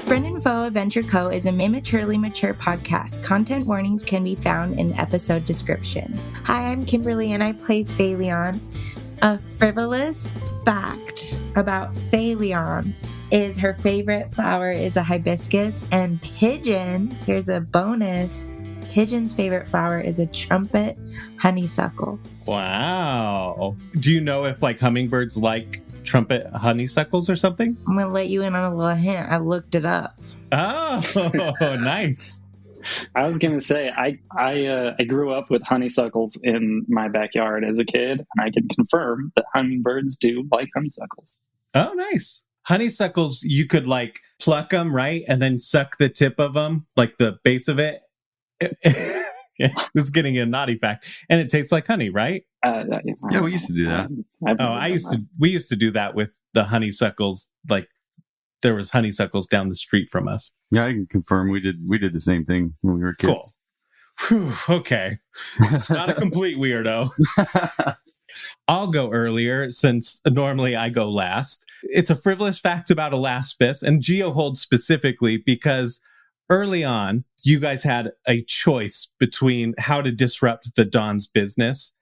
Friend and Foe Adventure Co. is a immaturely mature podcast. Content warnings can be found in the episode description. Hi, I'm Kimberly and I play Phaleon. A frivolous fact about Phaleon is her favorite flower is a hibiscus, and Pigeon, here's a bonus, Pigeon's favorite flower is a trumpet honeysuckle. Wow. Do you know if like hummingbirds like trumpet honeysuckles or something? I'm going to let you in on a little hint. I looked it up. Oh, nice. I was going to say, I grew up with honeysuckles in my backyard as a kid, and I can confirm that hummingbirds do like honeysuckles. Oh, nice. Honeysuckles, you could like pluck them, right? And then suck the tip of them, like the base of it. This is getting a naughty fact. And it tastes like honey, right? Yeah, we used to do that. We used to do that with the honeysuckles. Like there was honeysuckles down the street from us. Yeah, I can confirm we did the same thing when we were kids. Cool. Whew, okay. Not a complete weirdo. I'll go earlier since normally I go last. It's a frivolous fact about Elaspis and Geohold specifically because early on, you guys had a choice between how to disrupt the Don's business.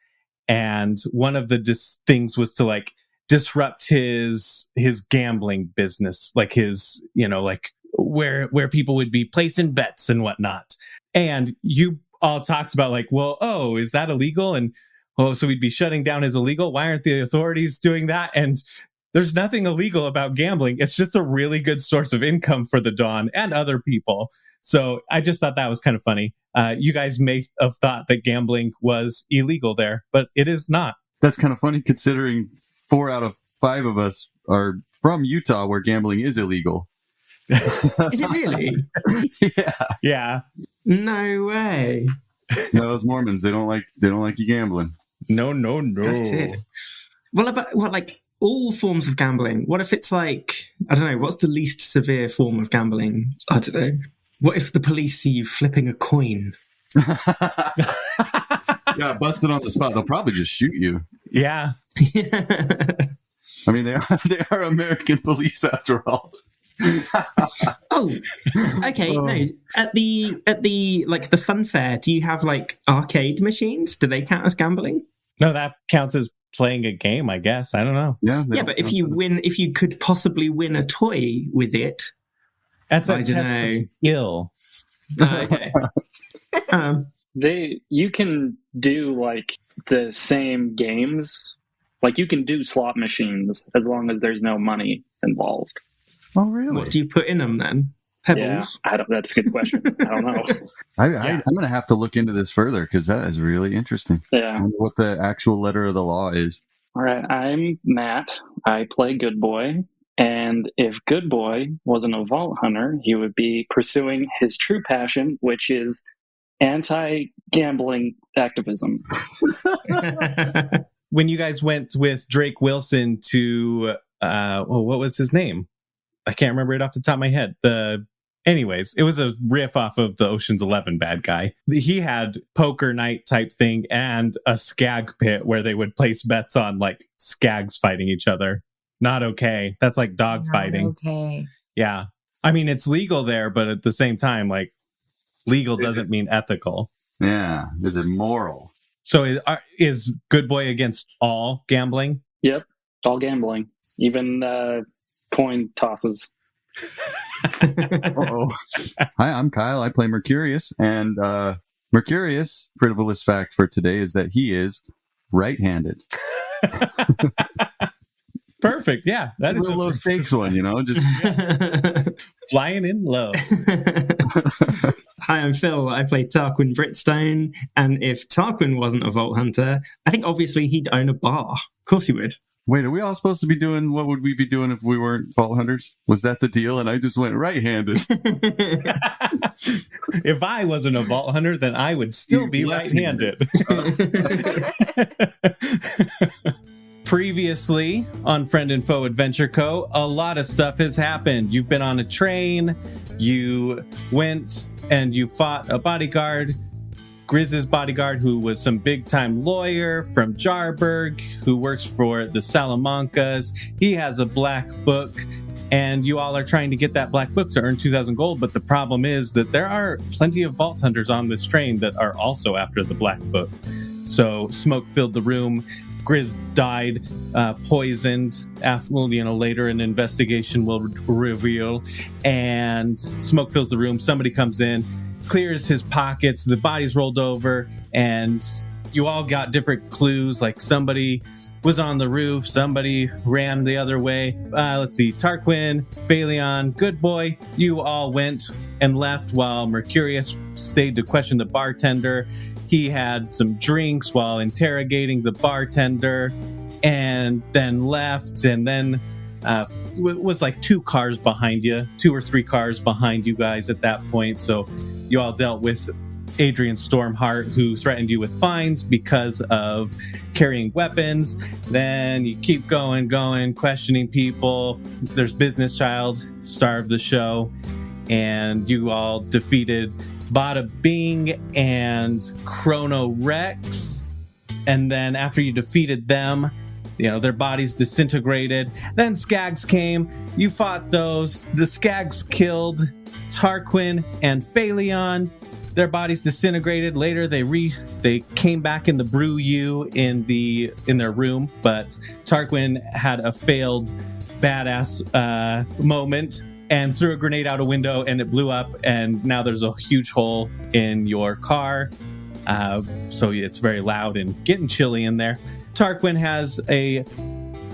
And one of the things was to like disrupt his gambling business, like his, like where people would be placing bets and whatnot. And you all talked about like, well, oh, is that illegal? And so we'd be shutting down as illegal. Why aren't the authorities doing that? And there's nothing illegal about gambling. It's just a really good source of income for the Dawn and other people. So I just thought that was kind of funny. You guys may have thought that gambling was illegal there, but it is not. That's kind of funny considering 4 out of 5 of us are from Utah where gambling is illegal. Is it really? Yeah. No way. No, those Mormons, they don't like you gambling. No. That's it. Well, like all forms of gambling. What if it's like, I don't know, what's the least severe form of gambling? I don't know. What if the police see you flipping a coin? Yeah, busted on the spot. They'll probably just shoot you. Yeah. I mean, they are American police after all. Oh, okay. No, at the like the fun fair, do you have like arcade machines? Do they count as gambling? No, that counts as playing a game, I guess. I don't know. Yeah, but if you could possibly win a toy with it, that's a test of skill. Okay. You can do like the same games, like you can do slot machines as long as there's no money involved. Oh, really? What do you put in them then? Pebbles? Yeah, that's a good question. I don't know. I'm going to have to look into this further because that is really interesting. Yeah. I wonder what the actual letter of the law is. All right. I'm Matt. I play Good Boy. And if Good Boy wasn't a vault hunter, he would be pursuing his true passion, which is anti-gambling activism. When you guys went with Drake Wilson to, what was his name? I can't remember it off the top of my head. Anyways, it was a riff off of the Ocean's 11 bad guy. He had poker night type thing and a skag pit where they would place bets on like skags fighting each other. Not okay. That's like dog fighting. Okay. Yeah. I mean, it's legal there, but at the same time, like legal doesn't mean ethical. Yeah. Is it moral? So is Good Boy against all gambling? Yep. All gambling. Even coin tosses. Uh-oh. Hi, I'm Kyle. I play Mercurius. And Mercurius, frivolous fact for today is that he is right-handed. Perfect. Yeah. That is a low stakes one, just flying in low. Hi, I'm Phil. I play Tarquin Britstone. And if Tarquin wasn't a Vault Hunter, I think obviously he'd own a bar. Of course he would. Wait, are we all supposed to be doing, what would we be doing if we weren't Vault Hunters? Was that the deal? And I just went right-handed. If I wasn't a Vault Hunter, then I would still be right-handed. Previously on Friend and Foe Adventure Co., a lot of stuff has happened. You've been on a train, you went and you fought a bodyguard, Grizz's bodyguard, who was some big-time lawyer from Jarburg, who works for the Salamancas. He has a black book, and you all are trying to get that black book to earn 2,000 gold. But the problem is that there are plenty of vault hunters on this train that are also after the black book. So smoke filled the room. Grizz died, poisoned. Later an investigation will reveal. And smoke fills the room. Somebody comes in, clears his pockets. The body's rolled over, and you all got different clues. Like somebody was on the roof, somebody ran the other way. Let's see, Tarquin, Phaleon, Good Boy, you all went and left while Mercurius stayed to question the bartender. He had some drinks while interrogating the bartender and then left, and then it was like 2 cars behind you, 2 or 3 cars behind you guys at that point. So you all dealt with Adrian Stormheart, who threatened you with fines because of carrying weapons. Then you keep going, questioning people. There's Business Child, star of the show, and you all defeated Bada Bing and Chrono Rex. And then after you defeated them, their bodies disintegrated. Then Skags came. You fought those. The Skags killed Tarquin and Phaleon. Their bodies disintegrated. Later, they came back in the brew you in their room, but Tarquin had a failed badass moment and threw a grenade out a window, and it blew up. And now there's a huge hole in your car, so it's very loud and getting chilly in there. Tarquin has a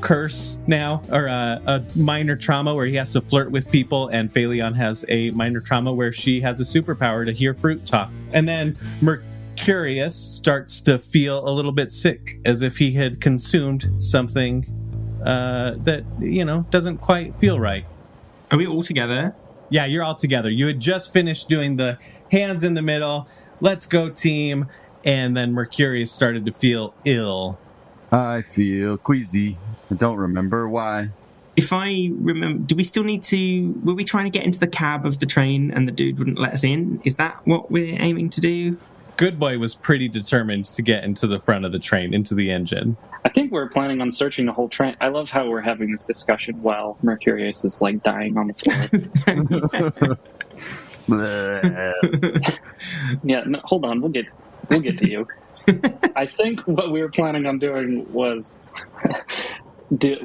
curse now, or a minor trauma where he has to flirt with people, and Phaleon has a minor trauma where she has a superpower to hear fruit talk. And then Mercurius starts to feel a little bit sick, as if he had consumed something that doesn't quite feel right. Are we all together? Yeah, you're all together. You had just finished doing the hands in the middle, let's go team, and then Mercurius started to feel ill. I feel queasy. I don't remember why. If I remember, do we still need to... Were we trying to get into the cab of the train and the dude wouldn't let us in? Is that what we're aiming to do? Good Boy was pretty determined to get into the front of the train, into the engine. I think we're planning on searching the whole train. I love how we're having this discussion while Mercurius is dying on the floor. Yeah, no, hold on. We'll get to you. I think what we were planning on doing was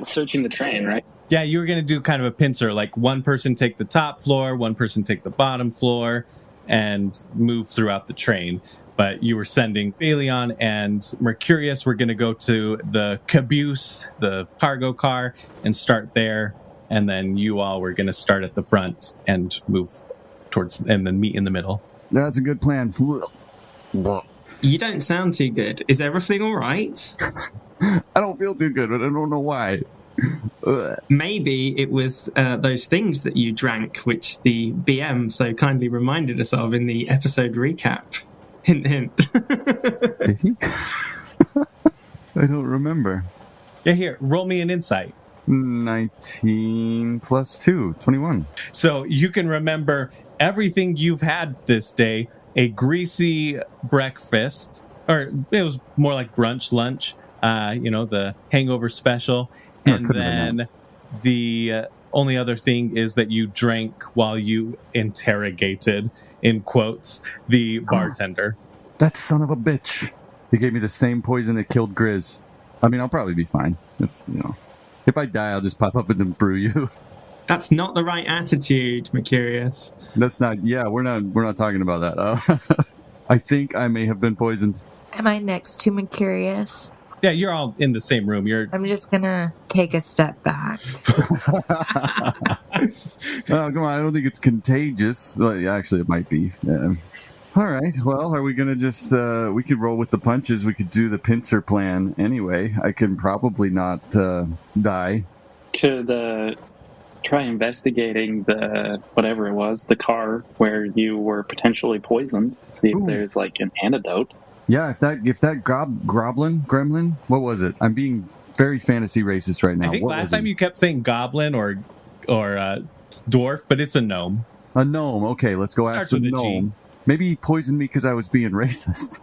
searching the train, right? Yeah, you were going to do kind of a pincer, like one person take the top floor, one person take the bottom floor, and move throughout the train. But you were sending Phaleon and Mercurius were going to go to the caboose, the cargo car, and start there. And then you all were going to start at the front and move towards, and then meet in the middle. That's a good plan. You don't sound too good. Is everything all right? I don't feel too good, but I don't know why. Maybe it was those things that you drank, which the BM so kindly reminded us of in the episode recap. Hint, hint. Did he? I don't remember. Yeah, here, roll me an insight. 19 plus 2, 21. So you can remember everything you've had this day. A greasy breakfast, or it was more like brunch, lunch, the hangover special. And then the only other thing is that you drank while you interrogated, in quotes, the bartender. That son of a bitch. He gave me the same poison that killed Grizz. I mean, I'll probably be fine. It's, if I die, I'll just pop up and brew you. That's not the right attitude, Mercurius. That's not, we're not talking about that. I think I may have been poisoned. Am I next to Mercurius? Yeah, you're all in the same room. I'm just gonna take a step back. Oh, come on, I don't think it's contagious. Well, actually, it might be. Yeah. All right, well, are we gonna just, we could roll with the punches. We could do the pincer plan anyway. I can probably not die. Could try investigating the, whatever it was, the car where you were potentially poisoned. See if there's an antidote. Yeah, if that gremlin, what was it? I'm being very fantasy racist right now. I think last time you kept saying goblin or dwarf, but it's a gnome. A gnome. Okay, let's go ask the gnome. Maybe he poisoned me because I was being racist.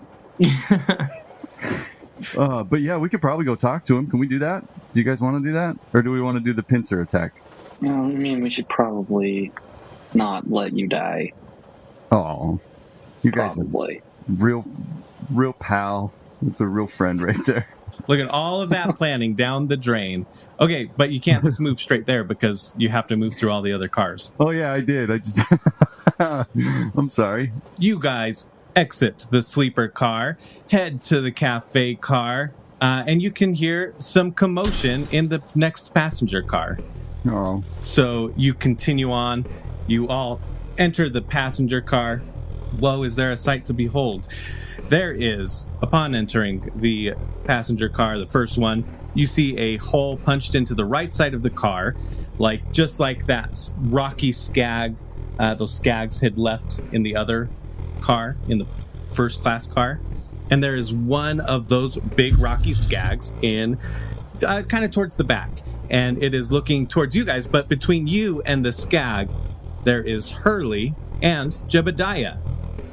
But yeah, we could probably go talk to him. Can we do that? Do you guys want to do that? Or do we want to do the pincer attack? I mean, we should probably not let you die. Oh, you guys Probably. are real pal. It's a real friend right there. Look at all of that planning down the drain. Okay, but you can't just move straight there because you have to move through all the other cars. Oh, yeah, I did. I just... I'm sorry. You guys exit the sleeper car, head to the cafe car, and you can hear some commotion in the next passenger car. Oh. So you continue on. You all enter the passenger car. Whoa, is there a sight to behold? There is, upon entering the passenger car, the first one, you see a hole punched into the right side of the car, just like that rocky skag those skags had left in the other car, in the first class car. And there is one of those big rocky skags in kind of towards the back. And it is looking towards you guys, but between you and the skag, there is Hurley and Jebediah.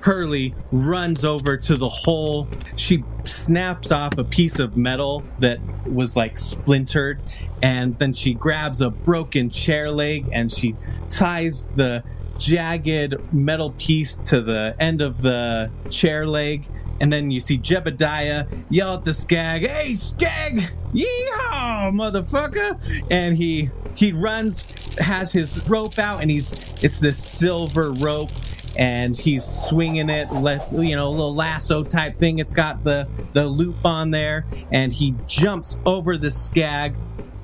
Hurley runs over to the hole. She snaps off a piece of metal that was splintered, and then she grabs a broken chair leg and she ties the jagged metal piece to the end of the chair leg. And then you see Jebediah yell at the skag, "Hey, skag! Yeehaw, motherfucker!" And he runs, has his rope out, and it's this silver rope, and he's swinging it, a little lasso type thing. It's got the loop on there, and he jumps over the skag.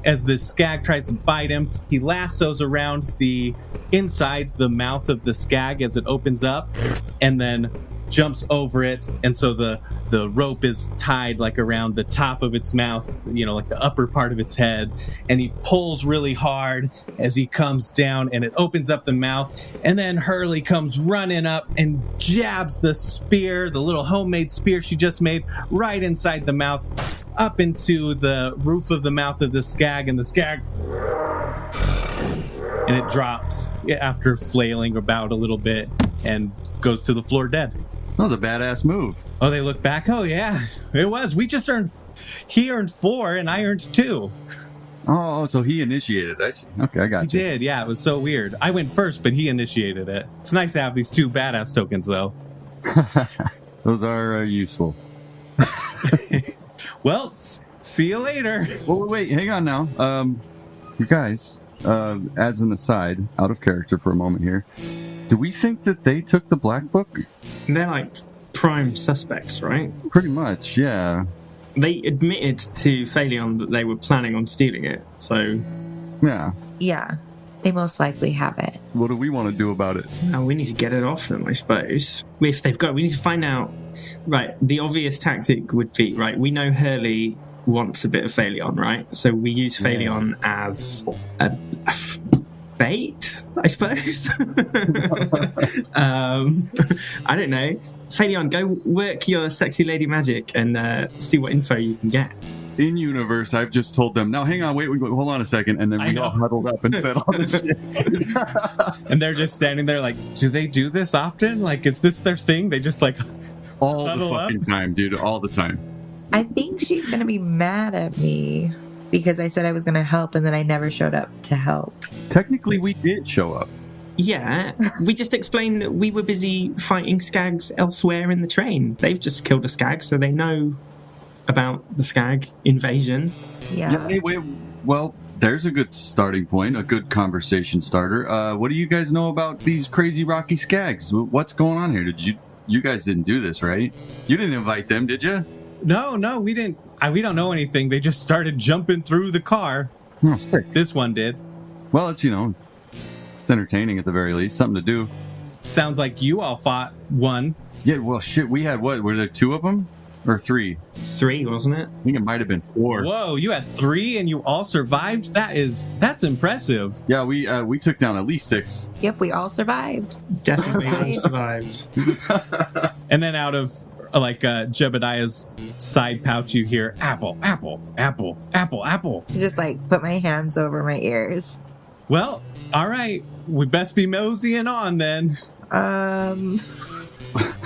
As the skag tries to bite him, he lassos around the inside the mouth of the skag as it opens up, and then jumps over it. And so the rope is tied around the top of its mouth, the upper part of its head, and he pulls really hard as he comes down, and it opens up the mouth. And then Hurley comes running up and jabs the spear, the little homemade spear she just made, right inside the mouth, up into the roof of the mouth of the skag, and the skag, and it drops after flailing about a little bit and goes to the floor dead. That was a badass move. Oh, they look back. Oh, yeah, it was. He earned 4 and I earned 2. Oh, so he initiated. I see. Okay, I got you. He did, yeah. It was so weird. I went first, but he initiated it. It's nice to have these 2 badass tokens, though. Those are useful. Well, see you later. Well, wait, hang on now. You guys, as an aside, out of character for a moment here, do we think that they took the black book? They're prime suspects, right? Pretty much, yeah. They admitted to Phaleon that they were planning on stealing it, so... Yeah. Yeah, they most likely have it. What do we want to do about it? Now we need to get it off them, I suppose. If they've got it, we need to find out... Right, the obvious tactic would be, right, we know Hurley wants a bit of Phaleon, right? So we use Phaleon as a bait, I suppose. I don't know. Phaleon, go work your sexy lady magic and see what info you can get. In universe, I've just told them, now hang on, wait, hold on a second, and then we all huddled up and said all this shit. And they're just standing there do they do this often? Is this their thing? They just all the fucking time, dude, all the time. I think she's going to be mad at me because I said I was going to help and then I never showed up to help. Technically, we did show up. Yeah, we just explained that we were busy fighting skags elsewhere in the train. They've just killed a skag, so they know about the skag invasion. Yeah. Wait, well, there's a good starting point, a good conversation starter. What do you guys know about these crazy rocky skags? What's going on here? You guys didn't do this, right? You didn't invite them, did you? No, we didn't. We don't know anything. They just started jumping through the car. Oh, sick. This one did. Well, it's entertaining at the very least. Something to do. Sounds like you all fought one. Yeah, well, shit, we had what? Were there 2 of them? Or 3? 3, wasn't it? I think it might have been 4. Whoa, you had 3 and you all survived? That's impressive. Yeah, we took down at least 6. Yep, we all survived. Definitely all survived. And then out of Jebediah's side pouch, you hear apple, apple, apple, apple, apple. Just put my hands over my ears. Well, all right. We best be moseying on then.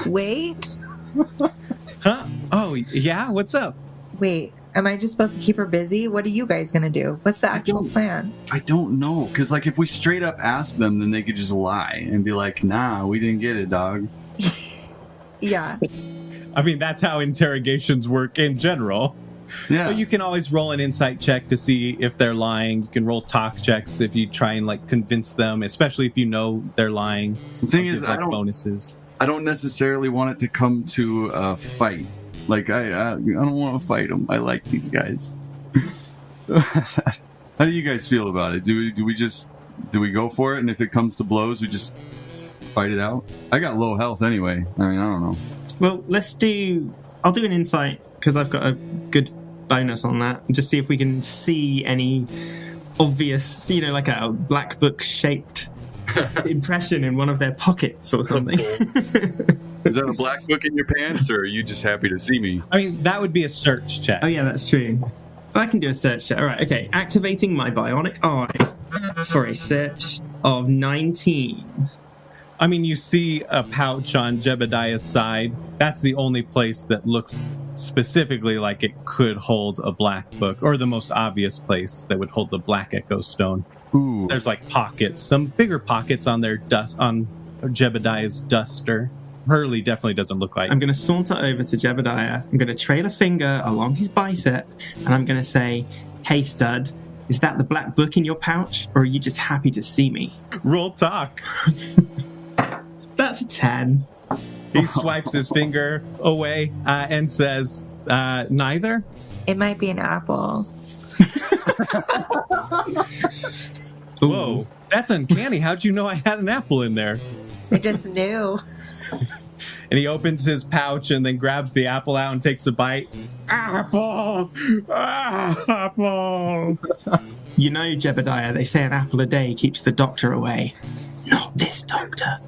Wait. Huh? Oh, yeah? What's up? Wait, Am I just supposed to keep her busy? What are you guys going to do? What's the actual plan? I don't know. Because, like, if we straight up ask them, then they could just lie and be like, nah, we didn't get it, dog. Yeah. I mean, that's how interrogations work in general. Yeah. But you can always roll an insight check to see if they're lying. You can roll talk checks if you try and, like, convince them, especially if you know they're lying. The thing is, like, bonuses. I don't necessarily want it to come to a fight. Like, I don't want to fight them. I like these guys. How do you guys feel about it? Do we go for it? And if it comes to blows, we just fight it out? I got low health anyway. I mean, I don't know. Well, I'll do an insight because I've got a good bonus on that. And just see if we can see any obvious, like a black book shaped impression in one of their pockets or something. Is that a black book in your pants, or are you just happy to see me? I mean, that would be a search check. Oh, yeah, that's true. I can do a search check. All right, okay. Activating my bionic eye for a search of 19. I mean, you see a pouch on Jebediah's side. That's the only place that looks specifically like it could hold a black book, or the most obvious place that would hold the black echo stone. Ooh. There's like pockets, some bigger pockets on on Jebediah's duster. Hurley definitely doesn't look like. I'm going to saunter over to Jebediah. I'm going to trail a finger along his bicep, and I'm going to say, "Hey, stud, is that the black book in your pouch, or are you just happy to see me?" Roll talk. That's a 10. He swipes his finger away and says, "Neither." It might be an apple. Whoa, that's uncanny. How'd you know I had an apple in there? I just knew. And he opens his pouch and then grabs the apple out and takes a bite. Apple! Apple! You know, Jebediah, they say an apple a day keeps the doctor away. Not this doctor.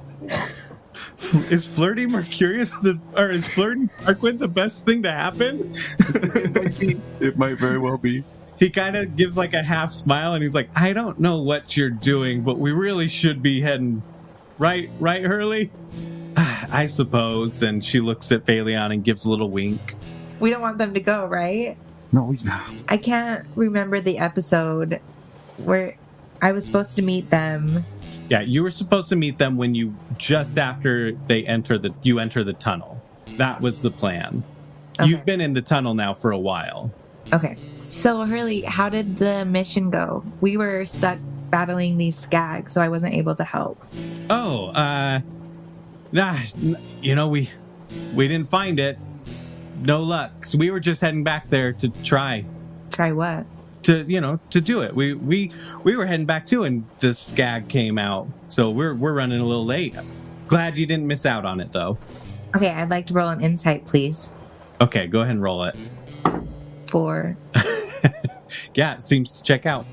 Is flirting Mercurius is flirting Tarquin the best thing to happen? It might very well be. He kind of gives like a half smile and he's like, I don't know what you're doing, but we really should be heading right, Hurley? I suppose. And she looks at Phaleon and gives a little wink. We don't want them to go, right? No, I can't remember the episode where I was supposed to meet them. Yeah, you were supposed to meet them when just after you enter the tunnel. That was the plan. Okay. You've been in the tunnel now for a while. Okay. So, Hurley, how did the mission go? We were stuck battling these skags, so I wasn't able to help. Oh, we didn't find it. No luck. So we were just heading back there to try. Try what? To do it. We were heading back too, and the skag came out. So we're running a little late. Glad you didn't miss out on it, though. Okay, I'd like to roll an insight, please. Okay, go ahead and roll it. 4. Yeah, it seems to check out.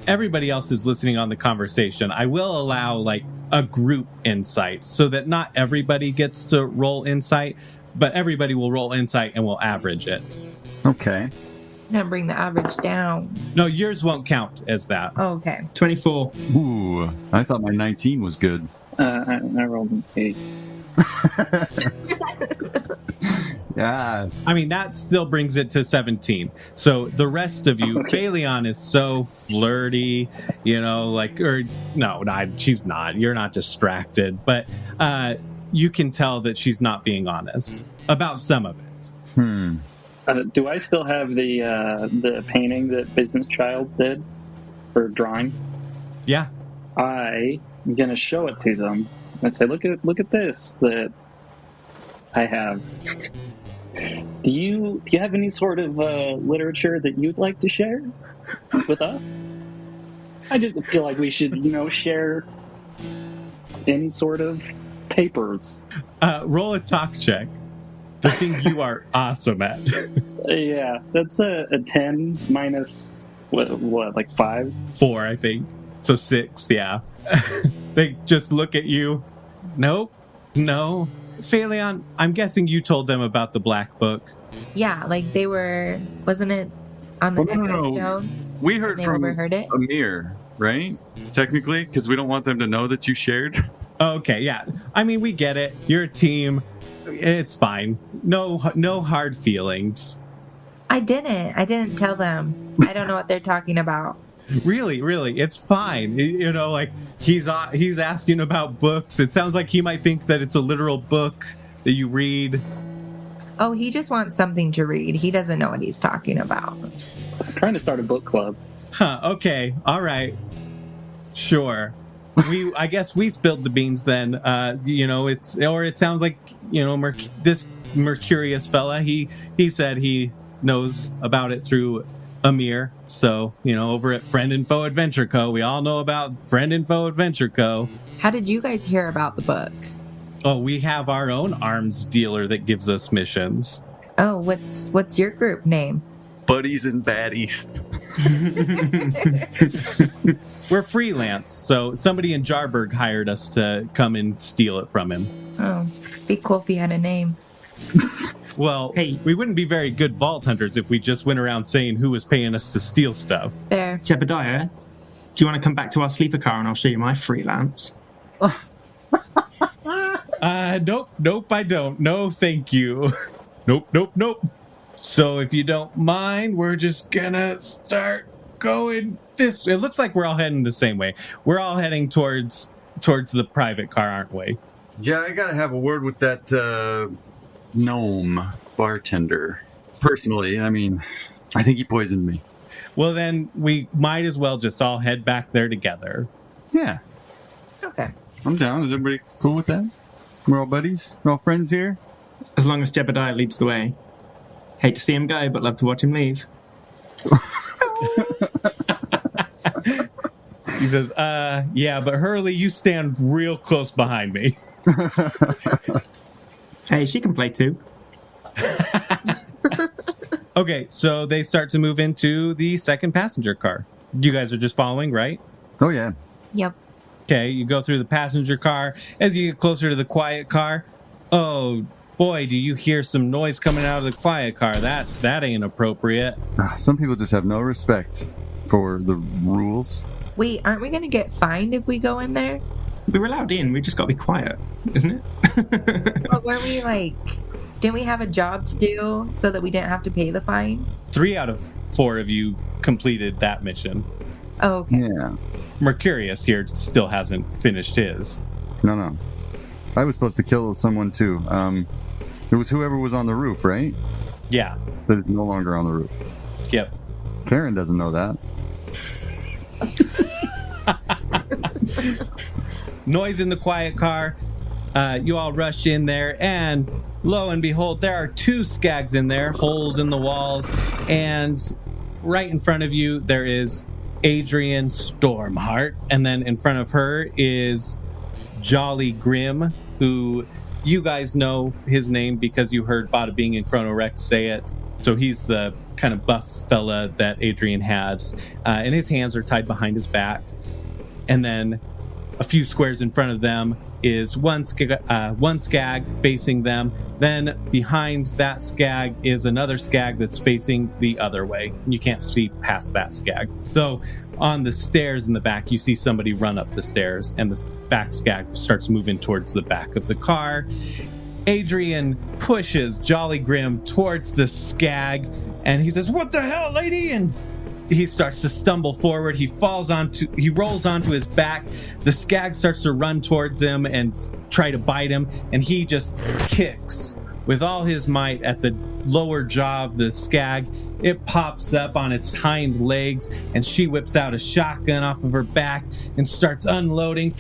Everybody else is listening on the conversation. I will allow like a group insight so that not everybody gets to roll insight, but everybody will roll insight and we'll average it. Okay. I'm going to bring the average down. No, yours won't count as that. Oh, okay. 24. Ooh, I thought my 19 was good. I rolled an 8. Yes. I mean, that still brings it to 17. So the rest of you, okay. Phaleon is so flirty, she's not. You're not distracted. But you can tell that she's not being honest about some of it. Do I still have the painting that Business Child did for drawing? Yeah. I'm going to show it to them and say, look at this that I have. Do you have any sort of literature that you'd like to share with us? I just feel like we should, share any sort of papers. Roll a talk check. The thing you are awesome at. Yeah, that's a 10 minus what, like 5? 4, I think. So 6, yeah. They just look at you. Nope. No. Phaleon, I'm guessing you told them about the black book. Yeah, like they were, wasn't it on the Echo Stone? We heard from overheard it? Amir, right? Technically, because we don't want them to know that you shared. Okay, yeah. I mean, we get it. You're a team. It's fine. No hard feelings. I didn't tell them. I don't know what they're talking about. Really, it's fine. You know, like he's asking about books. It sounds like he might think that it's a literal book that you read. Oh, he just wants something to read. He doesn't know what he's talking about. I'm trying to start a book club. Huh, okay, all right. Sure. I guess we spilled the beans then. You know, it sounds like, you know, this Mercurius fella, he said he knows about it through Amir. So, you know, over at FFAdventureCo, we all know about FFAdventureCo. How did you guys hear about the book? Oh, we have our own arms dealer that gives us missions. Oh, what's your group name? Buddies and baddies. We're freelance, so somebody in Jarburg hired us to come and steal it from him. Oh, be cool if you had a name. Well, Hey. we wouldn't be very good vault hunters if we just went around saying who was paying us to steal stuff. Fair. Jebediah, do you want to come back to our sleeper car and I'll show you my freelance? Nope, I don't. No, thank you. Nope. So if you don't mind, we're just gonna start going this. It looks like we're all heading the same way. We're all heading towards the private car, aren't we? Yeah, I gotta have a word with that gnome bartender. Personally, I mean, I think he poisoned me. Well, then we might as well just all head back there together. Yeah, Okay. I'm down. Is everybody cool with that? We're all buddies? We're all friends here? As long as Jebediah leads the way. Hate to see him go, but love to watch him leave. He says, yeah, but Hurley, you stand real close behind me. Hey, she can play too. Okay, so they start to move into the second passenger car. You guys are just following, right? Oh, yeah. Yep. Okay, you go through the passenger car. As you get closer to the quiet car, oh boy, do you hear some noise coming out of the quiet car. That ain't appropriate. Some people just have no respect for the rules. Wait, aren't we going to get fined if we go in there? We're allowed in, we just got to be quiet, isn't it? But were we didn't we have a job to do so that we didn't have to pay the fine? 3 out of 4 of you completed that mission. Oh, okay. Yeah. Mercurius here still hasn't finished his. No. I was supposed to kill someone too. It was whoever was on the roof, right? Yeah. That is no longer on the roof. Yep. Karen doesn't know that. Noise in the quiet car. You all rush in there, and lo and behold, there are 2 skags in there, holes in the walls, and right in front of you there is Adrian Stormheart, and then in front of her is Jolly Grim, who you guys know his name because you heard Bada Bing and Chrono Rex say it. So he's the kind of buff fella that Adrian had, and his hands are tied behind his back. And then a few squares in front of them is one skag facing them. Then behind that skag is another skag that's facing the other way. You can't see past that skag. Though on the stairs in the back, you see somebody run up the stairs, and the back skag starts moving towards the back of the car. Adrian pushes Jolly Grim towards the skag, and he says, "What the hell, lady?" And he starts to stumble forward. He rolls onto his back. The skag starts to run towards him and try to bite him, and he just kicks with all his might at the lower jaw of the skag. It pops up on its hind legs, and she whips out a shotgun off of her back and starts unloading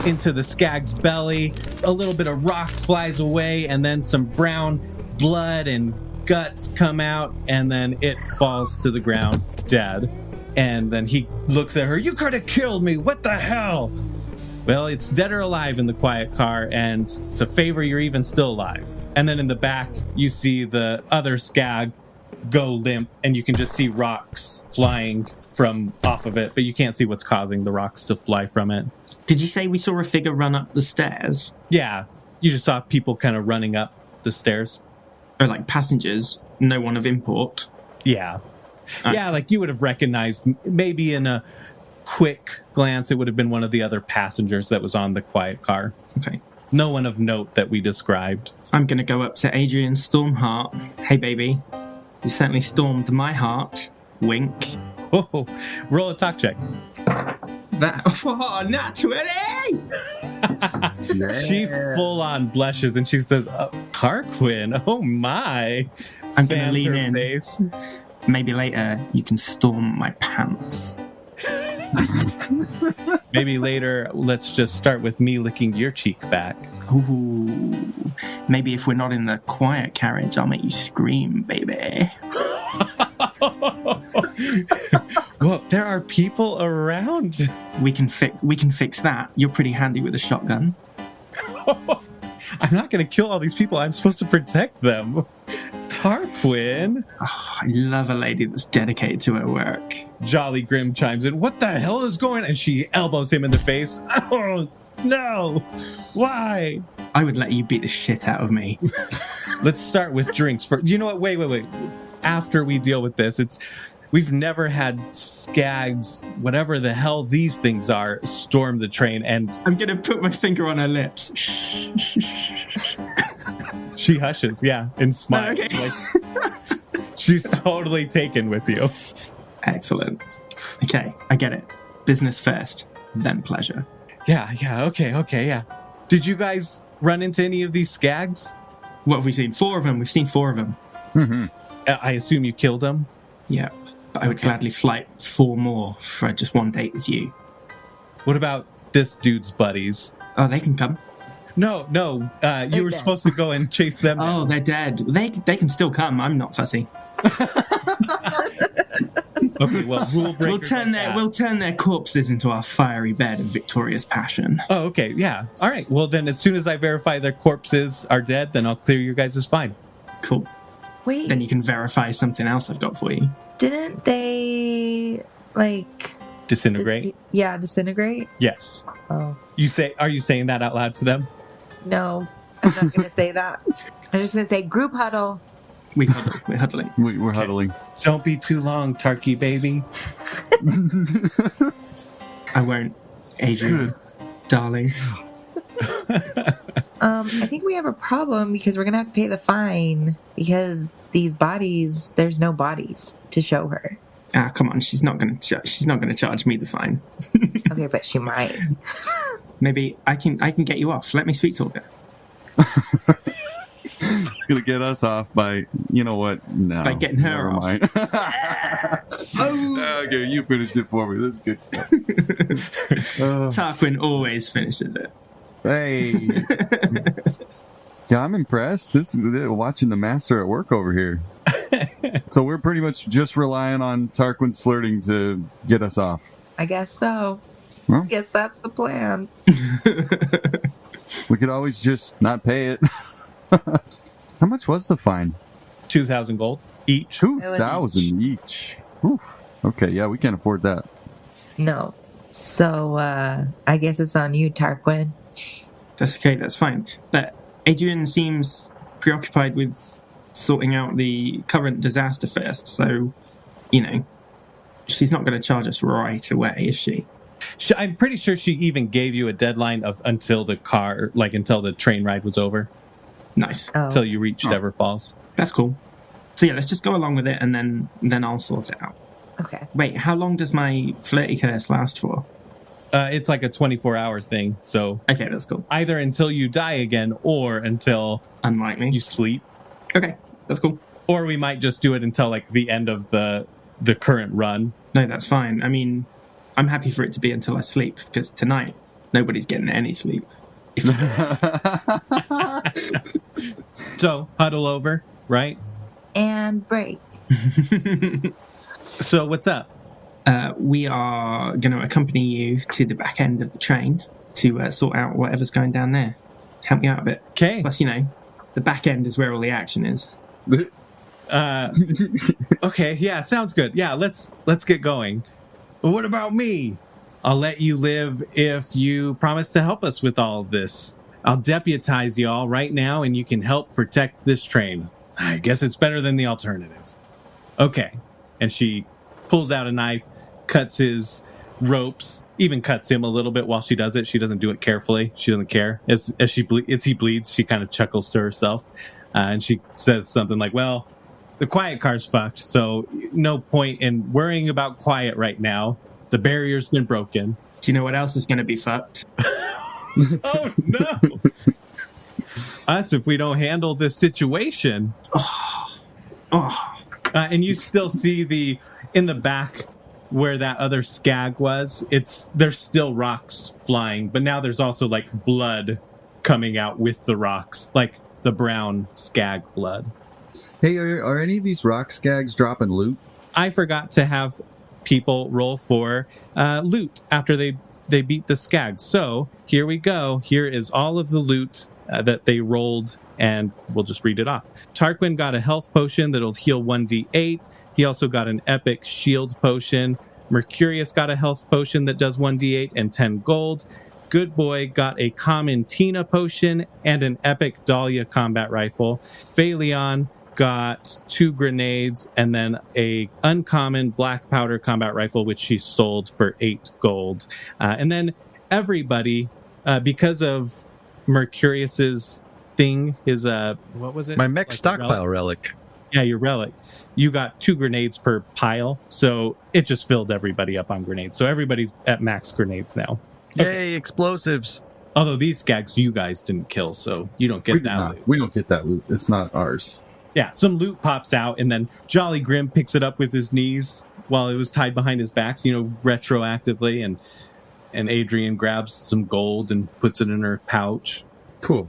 into the skag's belly. A little bit of rock flies away, and then some brown blood and guts come out, and then it falls to the ground dead. And then he looks at her. "You could have killed me. What the hell?" Well, it's dead or alive in the quiet car, and it's a favor you're even still alive. And then in the back, you see the other skag go limp, and you can just see rocks flying from off of it, but you can't see what's causing the rocks to fly from it. Did you say we saw a figure run up the stairs? Yeah, you just saw people kind of running up the stairs. Or like passengers, no one of import? Yeah. Yeah, like you would have recognized, maybe in a quick glance, it would have been one of the other passengers that was on the quiet car. Okay. No one of note that we described. I'm going to go up to Adrian Stormheart. Hey, baby. You certainly stormed my heart. Wink. Oh, roll a talk check. Nat 20! She full on blushes and she says, Tarquin, oh my. I'm going to lean her in. Face. Maybe later you can storm my pants. Maybe later, let's just start with me licking your cheek back. Ooh. Maybe if we're not in the quiet carriage, I'll make you scream, baby. Well, there are people around. We can fix that. You're pretty handy with a shotgun. I'm not going to kill all these people. I'm supposed to protect them. Tarquin. Oh, I love a lady that's dedicated to her work. Jolly Grim chimes in. What the hell is going on? And she elbows him in the face. Oh, no. Why? I would let you beat the shit out of me. Let's start with drinks first. You know what? Wait. After we deal with this, we've never had skags, whatever the hell these things are, storm the train, and I'm gonna put my finger on her lips. she hushes, and smiles. Okay. Like she's totally taken with you. Excellent. Okay, I get it. Business first, then pleasure. Yeah, okay. Did you guys run into any of these skags? What have we seen? 4 of them. We've seen 4 of them. Mm-hmm. I assume you killed them? Yeah, but I would gladly flight 4 more for just one date with you. What about this dude's buddies? Oh, they can come. No, you were supposed to go and chase them. Oh, they're dead. They can still come. I'm not fussy. Okay, well, rule breaker. We'll turn their corpses into our fiery bed of victorious passion. Oh, okay, yeah. All right, well then as soon as I verify their corpses are dead, then I'll clear your guys' fine. Cool. Wait, Then you can verify something else I've got for you. didn't they, Disintegrate? disintegrate? Yes. Oh. Are you saying that out loud to them? No, I'm not going to say that. I'm just going to say group huddle. We're huddling. We're huddling. Don't be too long, Tarky baby. I won't, Adrian, darling. I think we have a problem because we're going to have to pay the fine because these bodies, there's no bodies to show her. Ah, come on, she's not going to charge me the fine. Okay, but she might. Maybe I can get you off. Let me speak to her. It's going to get us off by, you know what? No. By getting her off. Mind. Okay, you finished it for me. That's good stuff. Tarquin always finishes it. Hey. Yeah, I'm impressed. Watching the master at work over here. So we're pretty much just relying on Tarquin's flirting to get us off. I guess so. Well, I guess that's the plan. we could always just not pay it. How much was the fine? 2,000 gold each. 2,000 each. Oof. Okay, yeah, we can't afford that. No. So, I guess it's on you, Tarquin. That's okay, that's fine. But Adrian seems preoccupied with sorting out the current disaster first, so, she's not going to charge us right away, is she? I'm pretty sure she even gave you a deadline of until the train ride was over. Nice. Oh. Until you reached Ever Falls. That's cool. So yeah, let's just go along with it, and then I'll sort it out. Okay. Wait, how long does my flirty curse last for? It's like a 24-hour thing, so... Okay, that's cool. Either until you die again, or until... Unlikely. You sleep. Okay, that's cool. Or we might just do it until, the end of the current run. No, that's fine. I mean, I'm happy for it to be until I sleep, because tonight, nobody's getting any sleep. So, huddle over, right? And break. So, what's up? We are going to accompany you to the back end of the train to sort out whatever's going down there. Help me out a bit. Okay. Plus, the back end is where all the action is. Okay, yeah, sounds good. Yeah, let's get going. But what about me? I'll let you live if you promise to help us with all of this. I'll deputize y'all right now and you can help protect this train. I guess it's better than the alternative. Okay. And she pulls out a knife, cuts his ropes, even cuts him a little bit while she does it. She doesn't do it carefully. She doesn't care. As he bleeds, she kind of chuckles to herself. And she says something like, well, the quiet car's fucked, so no point in worrying about quiet right now. The barrier's been broken. Do you know what else is going to be fucked? Oh, no! Us, if we don't handle this situation. And you still see in the back where that other skag was, there's still rocks flying, but now there's also like blood coming out with the rocks, like the brown skag blood. Hey, are any of these rock skags dropping loot? I forgot to have people roll for loot after they beat the skag. So here we go. Here is all of the loot that they rolled, and we'll just read it off. Tarquin got a health potion that'll heal 1d8. He also got an epic shield potion. Mercurius got a health potion that does 1d8 and 10 gold. Good Boy got a common Tina potion and an epic Dahlia combat rifle. Phaleon got 2 grenades and then a uncommon black powder combat rifle, which she sold for 8 gold. And then everybody, because of Mercurius's thing, his what was it? My mech stockpile relic. Yeah, your relic. You got 2 grenades per pile, so it just filled everybody up on grenades. So everybody's at max grenades now. Yay, explosives. Although these skags you guys didn't kill, so you don't get that loot. We don't get that loot. It's not ours. Yeah, some loot pops out, and then Jolly Grim picks it up with his knees while it was tied behind his back, retroactively, and Adrian grabs some gold and puts it in her pouch. Cool.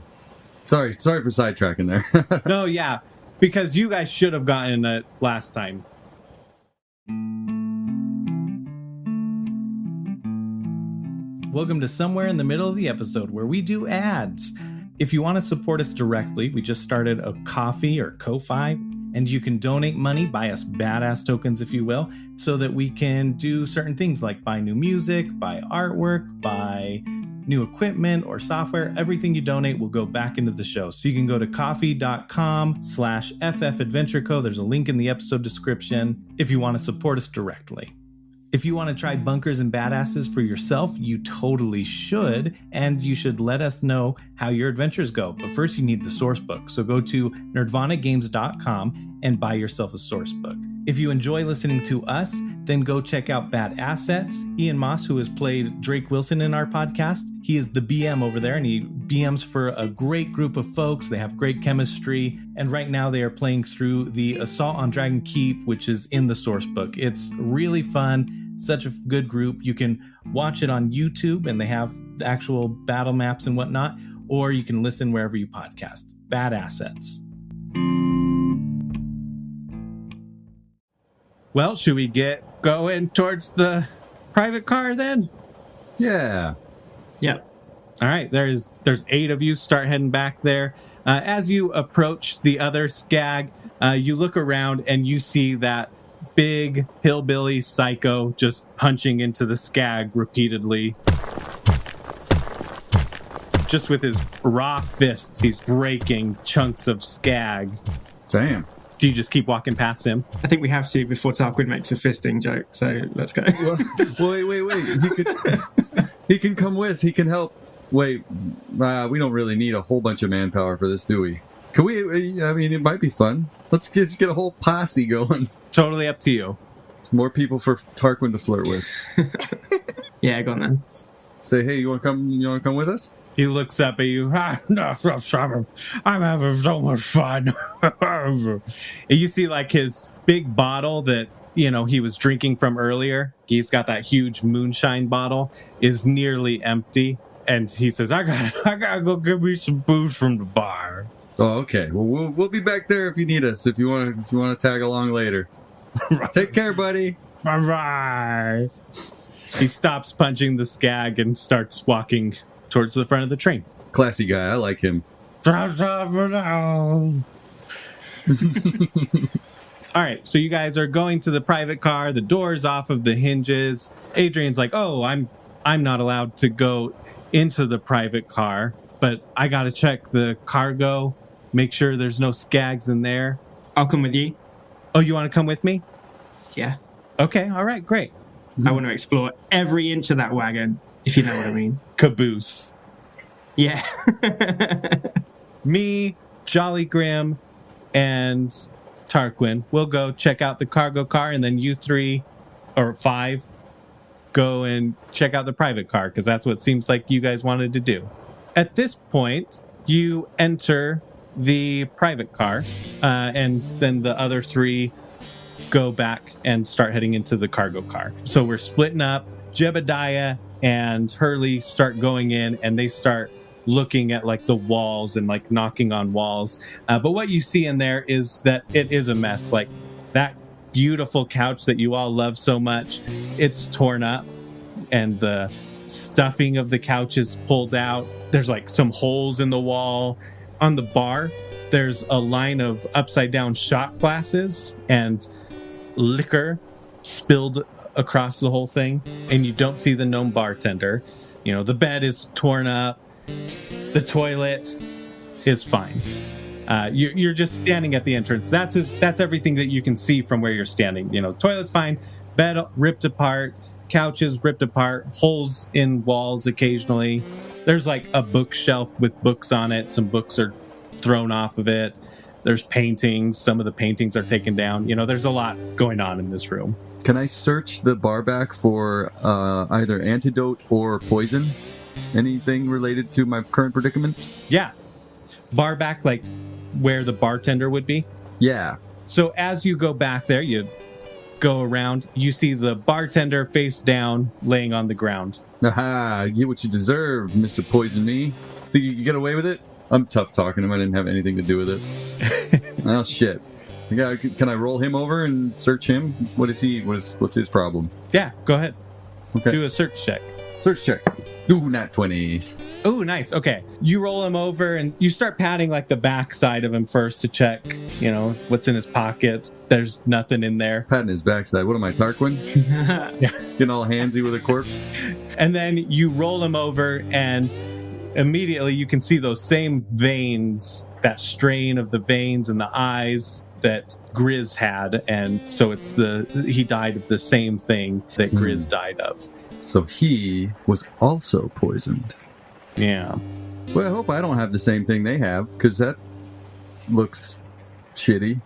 Sorry for sidetracking there. No, yeah, because you guys should have gotten it last time. Welcome to Somewhere in the Middle of the Episode, where we do ads. If you want to support us directly, we just started a Ko-fi or Ko-fi, and you can donate money, buy us badass tokens, if you will, so that we can do certain things like buy new music, buy artwork, buy new equipment or software. Everything you donate will go back into the show. So you can go to coffee.com/FFAdventureCo. There's a link in the episode description if you want to support us directly. If you want to try bunkers and badasses for yourself, you totally should, and you should let us know how your adventures go. But first, you need the source book. So go to nerdvanagames.com and buy yourself a source book. If you enjoy listening to us, then go check out Bad Assets. Ian Moss, who has played Drake Wilson in our podcast, he is the BM over there, and he BMs for a great group of folks. They have great chemistry, and right now they are playing through the Assault on Dragon Keep, which is in the source book. It's really fun. Such a good group. You can watch it on YouTube, and they have the actual battle maps and whatnot, or you can listen wherever you podcast. Bad Assets. Well, should we get going towards the private car then? Yeah. Yep. All right, there's 8 of you. Start heading back there. As you approach the other skag, you look around and you see that big hillbilly psycho just punching into the skag repeatedly. Just with his raw fists, he's breaking chunks of skag. Damn. Do you just keep walking past him? I think we have to before Tarquin makes a fisting joke, so let's go. Well, wait. He can come with. He can help. Wait, we don't really need a whole bunch of manpower for this, do we? Can we? I mean, it might be fun. Let's get a whole posse going. Totally up to you. More people for Tarquin to flirt with. Yeah, go on then. Say, hey, you want to come with us? He looks up at you. No, I'm having so much fun. And you see like his big bottle that, he was drinking from earlier. He's got that huge moonshine bottle, is nearly empty. And he says, I gotta go get me some booze from the bar. Oh, okay. Well, we'll be back there if you need us. If you want to tag along later. Take care, buddy. Bye. He stops punching the skag and starts walking towards the front of the train. Classy guy. I like him. All right, so you guys are going to the private car. The door's off of the hinges. Adrian's like, "Oh, I'm not allowed to go into the private car, but I got to check the cargo, make sure there's no skags in there." I'll come with you. Oh, you want to come with me? Yeah. Okay, all right, great. I want to explore every inch of that wagon, if you know what I mean. Caboose. Yeah. Me, Jolly Grim, and Tarquin will go check out the cargo car, and then you 3 or 5 go and check out the private car, because that's what it seems like you guys wanted to do. At this point, you enter the private car, and then the other 3 go back and start heading into the cargo car. So we're splitting up. Jebediah and Hurley start going in, and they start looking at like the walls and like knocking on walls. But what you see in there is that it is a mess. Like that beautiful couch that you all love so much, it's torn up, and the stuffing of the couch is pulled out. There's like some holes in the wall. On the bar, there's a line of upside down shot glasses and liquor spilled across the whole thing, and you don't see the gnome bartender. You know, the bed is torn up. The toilet is fine. You're just standing at the entrance. That's everything that you can see from where you're standing. You know, toilet's fine, bed ripped apart, couches ripped apart, holes in walls occasionally. There's like a bookshelf with books on it. Some books are thrown off of it. There's paintings. Some of the paintings are taken down. You know, there's a lot going on in this room. Can I search the bar back for either antidote or poison? Anything related to my current predicament? Yeah. Bar back, like where the bartender would be? Yeah. So as you go back there, you go around, you see the bartender face down, laying on the ground. Aha, you get what you deserve, Mr. Poison Me. Think you can get away with it? I'm tough talking him. I didn't have anything to do with it. Oh, shit. Can I roll him over and search him? What's his problem? Yeah, go ahead. Okay. Do a search check. Search check. Ooh, nat 20. Oh, nice. Okay. You roll him over and you start patting like the back side of him first to check, you know, what's in his pockets. There's nothing in there. Patting his backside. What am I, Tarquin? Getting all handsy with a corpse? And then you roll him over, and immediately you can see those same veins, that strain of the veins in the eyes that Grizz had. And so he died of the same thing that Grizz died of. So he was also poisoned. Yeah. Well, I hope I don't have the same thing they have, because that looks shitty.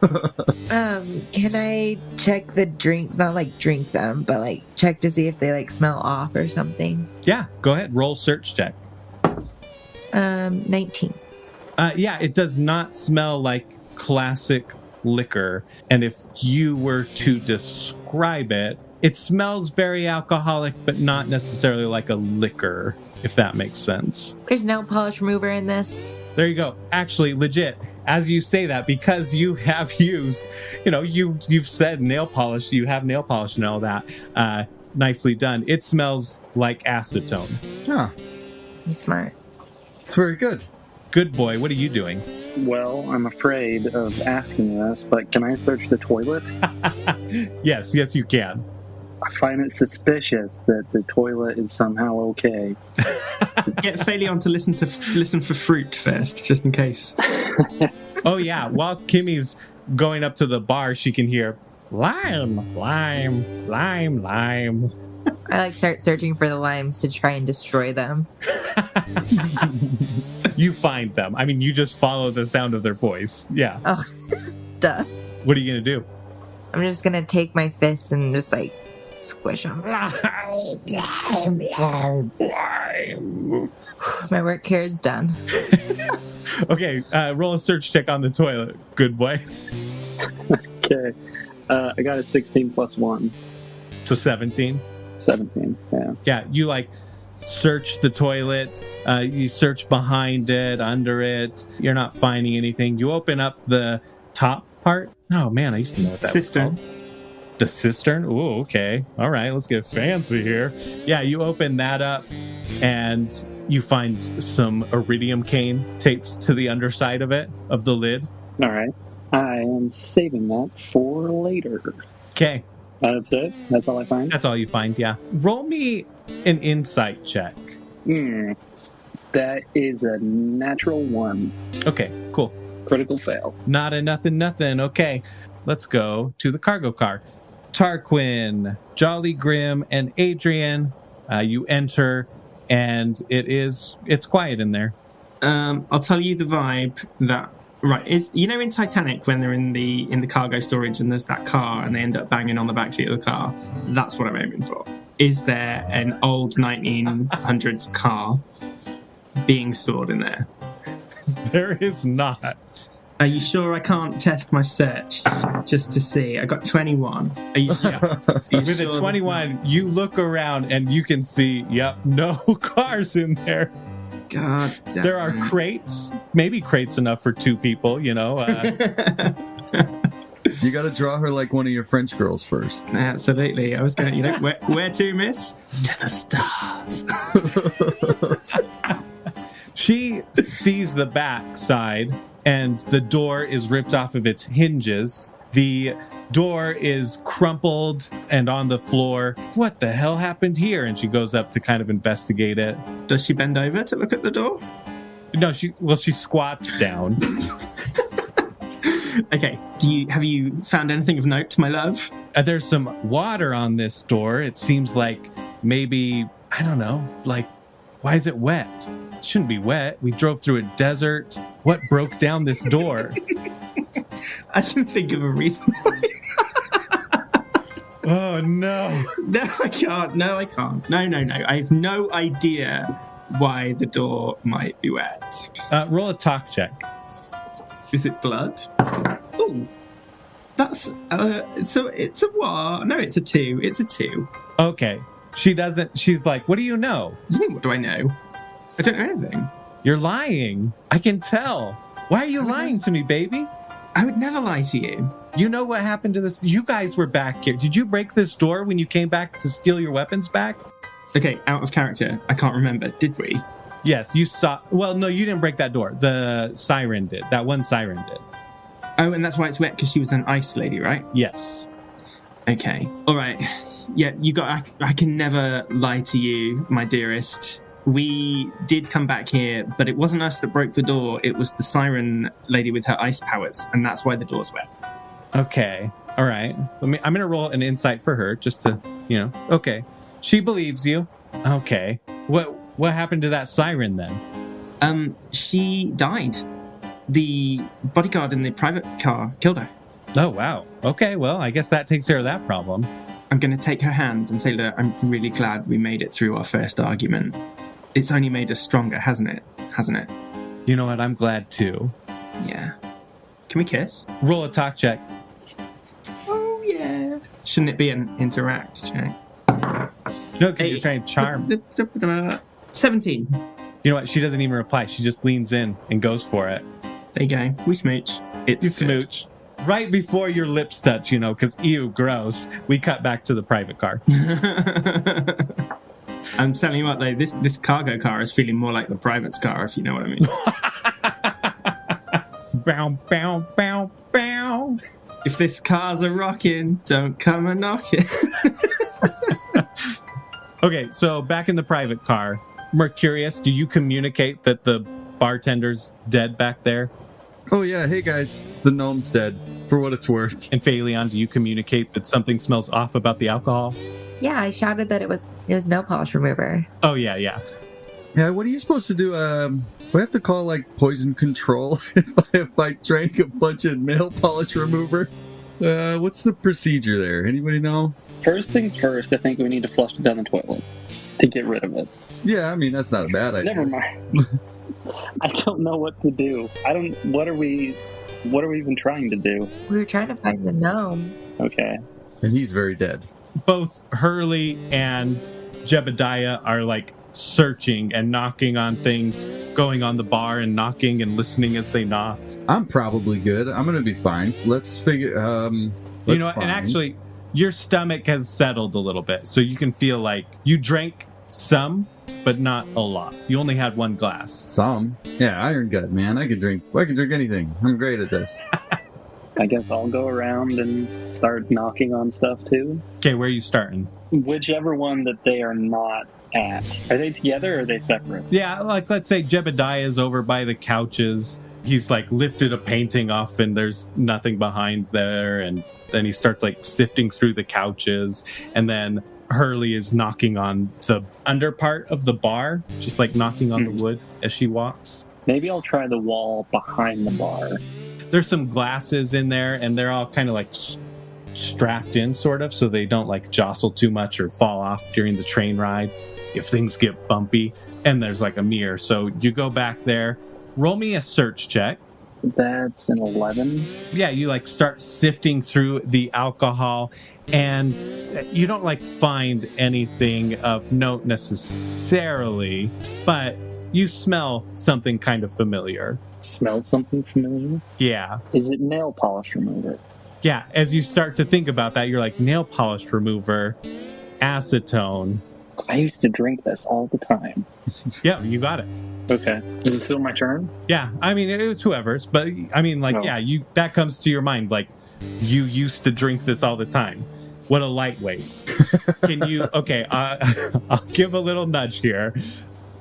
Can I check the drinks? Not like drink them, but like check to see if they like smell off or something. Yeah, go ahead. Roll search check. 19. Yeah, it does not smell like classic liquor. And if you were to describe it, it smells very alcoholic, but not necessarily like a liquor, if that makes sense. There's nail polish remover in this. There you go. Actually, legit, as you say that, because you have used, you know, you've said nail polish, you have nail polish and all that. Nicely done. It smells like acetone. Ah, He's smart. it's very good. Good boy. What are you doing? Well, I'm afraid of asking this, but can I search the toilet? Yes, you can. I find it suspicious that the toilet is somehow okay. Get Phalion to listen for fruit first, just in case. Oh, yeah. While Kimmy's going up to the bar, she can hear lime, lime, lime, lime. I like start searching for the limes to try and destroy them. You find them. I mean, you just follow the sound of their voice. Yeah. Oh, duh. What are you going to do? I'm just gonna take my fists and just like squish them. My work here is done. Okay, roll a search check on the toilet. Good boy. Okay. I got a 16 plus 1. So 17. 17, yeah. Yeah, you like search the toilet. You search behind it, under it. You're not finding anything. You open up the top part. Oh, man, I used to know what that Cistern. was called. The cistern? Ooh, okay. All right, let's get fancy here. Yeah, you open that up, and you find some iridium cane taped to the underside of it, of the lid. All right. I am saving that for later. Okay, That's it? That's all I find? that's all you find, yeah. Roll me an insight check. That is a natural 1. Okay, cool. Critical fail. Not a nothing. Okay, let's go to the cargo car. Tarquin, Jolly Grim, and Adrian. You enter, and it's quiet in there. I'll tell you the vibe that. Right, is in Titanic when they're in the cargo storage and there's that car and they end up banging on the backseat of the car. That's what I'm aiming for. Is there an old 1900s car being stored in there? There is not. Are you sure I can't test my search just to see? I got 21. Are you sure? With a 21, you look around and you can see, no cars in there. God damn. There are crates, maybe crates enough for 2 people, You got to draw her like one of your French girls first. Absolutely. I was going to, where to, miss? To the stars. She sees the back side, and the door is ripped off of its hinges. The door is crumpled and on the floor. What the hell happened here? And she goes up to kind of investigate it. Does she bend over to look at the door? No, she squats down. Okay. Have you found anything of note, my love? There's some water on this door. It seems like maybe, I don't know, why is it wet? It shouldn't be wet. We drove through a desert. What broke down this door? I can think of a reason. Oh, no. No, I can't. No, I can't. No. I have no idea why the door might be wet. Roll a talk check. Is it blood? Oh, that's... so it's a what? No, it's a 2. It's a 2. Okay. She's like, what do you know? What do I know? I don't know anything. You're lying. I can tell. Why are you lying to me, baby? I would never lie to you. You know what happened to this? You guys were back here. Did you break this door when you came back to steal your weapons back? Okay, out of character. I can't remember. Did we? Yes, you saw... Well, no, you didn't break that door. The siren did. That one siren did. Oh, and that's why it's wet, because she was an ice lady, right? Yes. Okay. All right. Yeah, I can never lie to you, my dearest. We did come back here, but it wasn't us that broke the door. It was the siren lady with her ice powers, and that's why the door's wet. Okay. All right. I'm going to roll an insight for her, just to, Okay. She believes you. Okay. What happened to that siren then? She died. The bodyguard in the private car killed her. Oh, wow. Okay, well, I guess that takes care of that problem. I'm going to take her hand and say, look, I'm really glad we made it through our first argument. It's only made us stronger, hasn't it? You know what? I'm glad too. Yeah. Can we kiss? Roll a talk check. Oh, yeah. Shouldn't it be an interact check? No, because you're trying to charm. 17. You know what? She doesn't even reply. She just leans in and goes for it. There you go. We smooch. You smooch. Right before your lips touch, because ew, gross. We cut back to the private car. I'm telling you what, though, this cargo car is feeling more like the private's car, if you know what I mean. Bow, bow, bow, bow. If this car's a rockin', don't come a knockin'. Okay, so back in the private car, Mercurius, do you communicate that the bartender's dead back there? Oh, yeah. Hey, guys. The gnome's dead, for what it's worth. And Phaleon, do you communicate that something smells off about the alcohol? Yeah, I shouted that it was nail polish remover. Oh, yeah. Yeah, what are you supposed to do? Do I have to call, poison control if I drank a bunch of nail polish remover? What's the procedure there? Anybody know? First things first, I think we need to flush it down the toilet to get rid of it. Yeah, I mean, that's not a bad idea. Never mind. I don't know what to do. What are we even trying to do? We were trying to find the gnome. Okay. And he's very dead. Both Hurley and Jebediah are searching and knocking on things, going on the bar and knocking and listening as they knock. I'm probably good. I'm going to be fine. Let's figure... and actually, your stomach has settled a little bit, so you can feel like you drank some, but not a lot. You only had one glass. Some? Yeah, Iron Gut, man. I can drink anything. I'm great at this. I guess I'll go around and start knocking on stuff, too. Okay, where are you starting? Whichever one that they are not at. Are they together or are they separate? Yeah, let's say Jebediah is over by the couches. He's like lifted a painting off and there's nothing behind there. And then he starts like sifting through the couches. And then Hurley is knocking on the under part of the bar, just like knocking on the wood as she walks. Maybe I'll try the wall behind the bar. There's some glasses in there and they're all kind of like strapped in sort of, so they don't like jostle too much or fall off during the train ride if things get bumpy. And there's like a mirror. So you go back there. Roll me a search check. That's an 11. Yeah, you like start sifting through the alcohol and you don't like find anything of note necessarily, but you smell something kind of familiar. Smell something familiar? Yeah. Is it nail polish remover? Yeah, as you start to think about that, you're like, nail polish remover, acetone. I used to drink this all the time. Yeah, you got it. Okay. Is it still my turn? Yeah, I mean, it's whoever's, but I mean, like, yeah, you that comes to your mind, like, you used to drink this all the time. What a lightweight. Can you, okay, I'll give a little nudge here.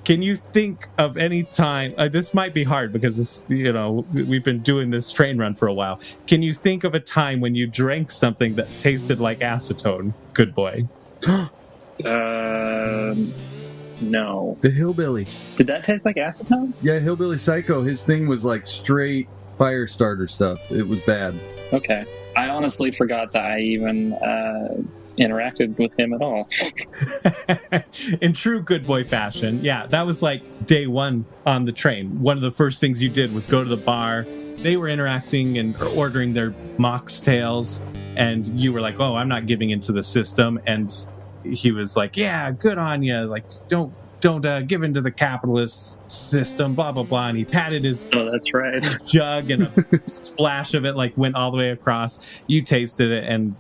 Can you think of any time, this might be hard because this, you know, we've been doing this train run for a while. Can you think of a time when you drank something that tasted like acetone? Good boy. No. The Hillbilly. Did that taste like acetone? Yeah, Hillbilly Psycho. His thing was like straight fire starter stuff. It was bad. Okay. I honestly forgot that I even interacted with him at all. In true good boy fashion, yeah, that was like day one on the train. One of the first things you did was go to the bar. They were interacting and ordering their mocktails, and you were like, oh, I'm not giving into the system. And he was like, yeah, good on you. Like, don't give into the capitalist system, blah, blah, blah. And he patted his that's right. jug, and a splash of it like went all the way across. You tasted it, and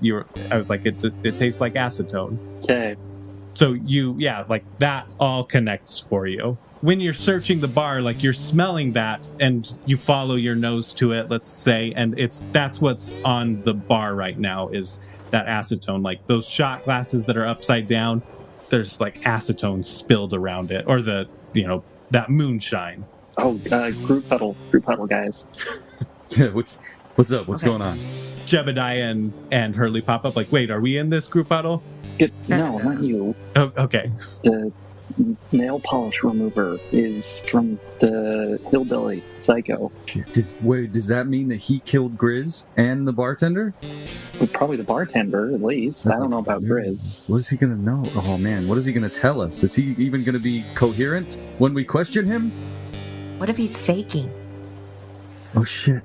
I was like, it tastes like acetone. Okay. So like that all connects for you. When you're searching the bar, like you're smelling that and you follow your nose to it, let's say, and that's what's on the bar right now is that acetone. Like those shot glasses that are upside down, there's like acetone spilled around it, or that moonshine. Oh, group huddle, guys. Yeah, what's up? What's going on? Jebediah and Hurley pop up like, wait, are we in this group huddle? No, not you. Oh, okay. The nail polish remover is from the Hillbilly Psycho. Does that mean that he killed Grizz and the bartender? Probably the bartender, at least. I don't know about Grizz. What is he going to know? Oh, man. What is he going to tell us? Is he even going to be coherent when we question him? What if he's faking? Oh, shit.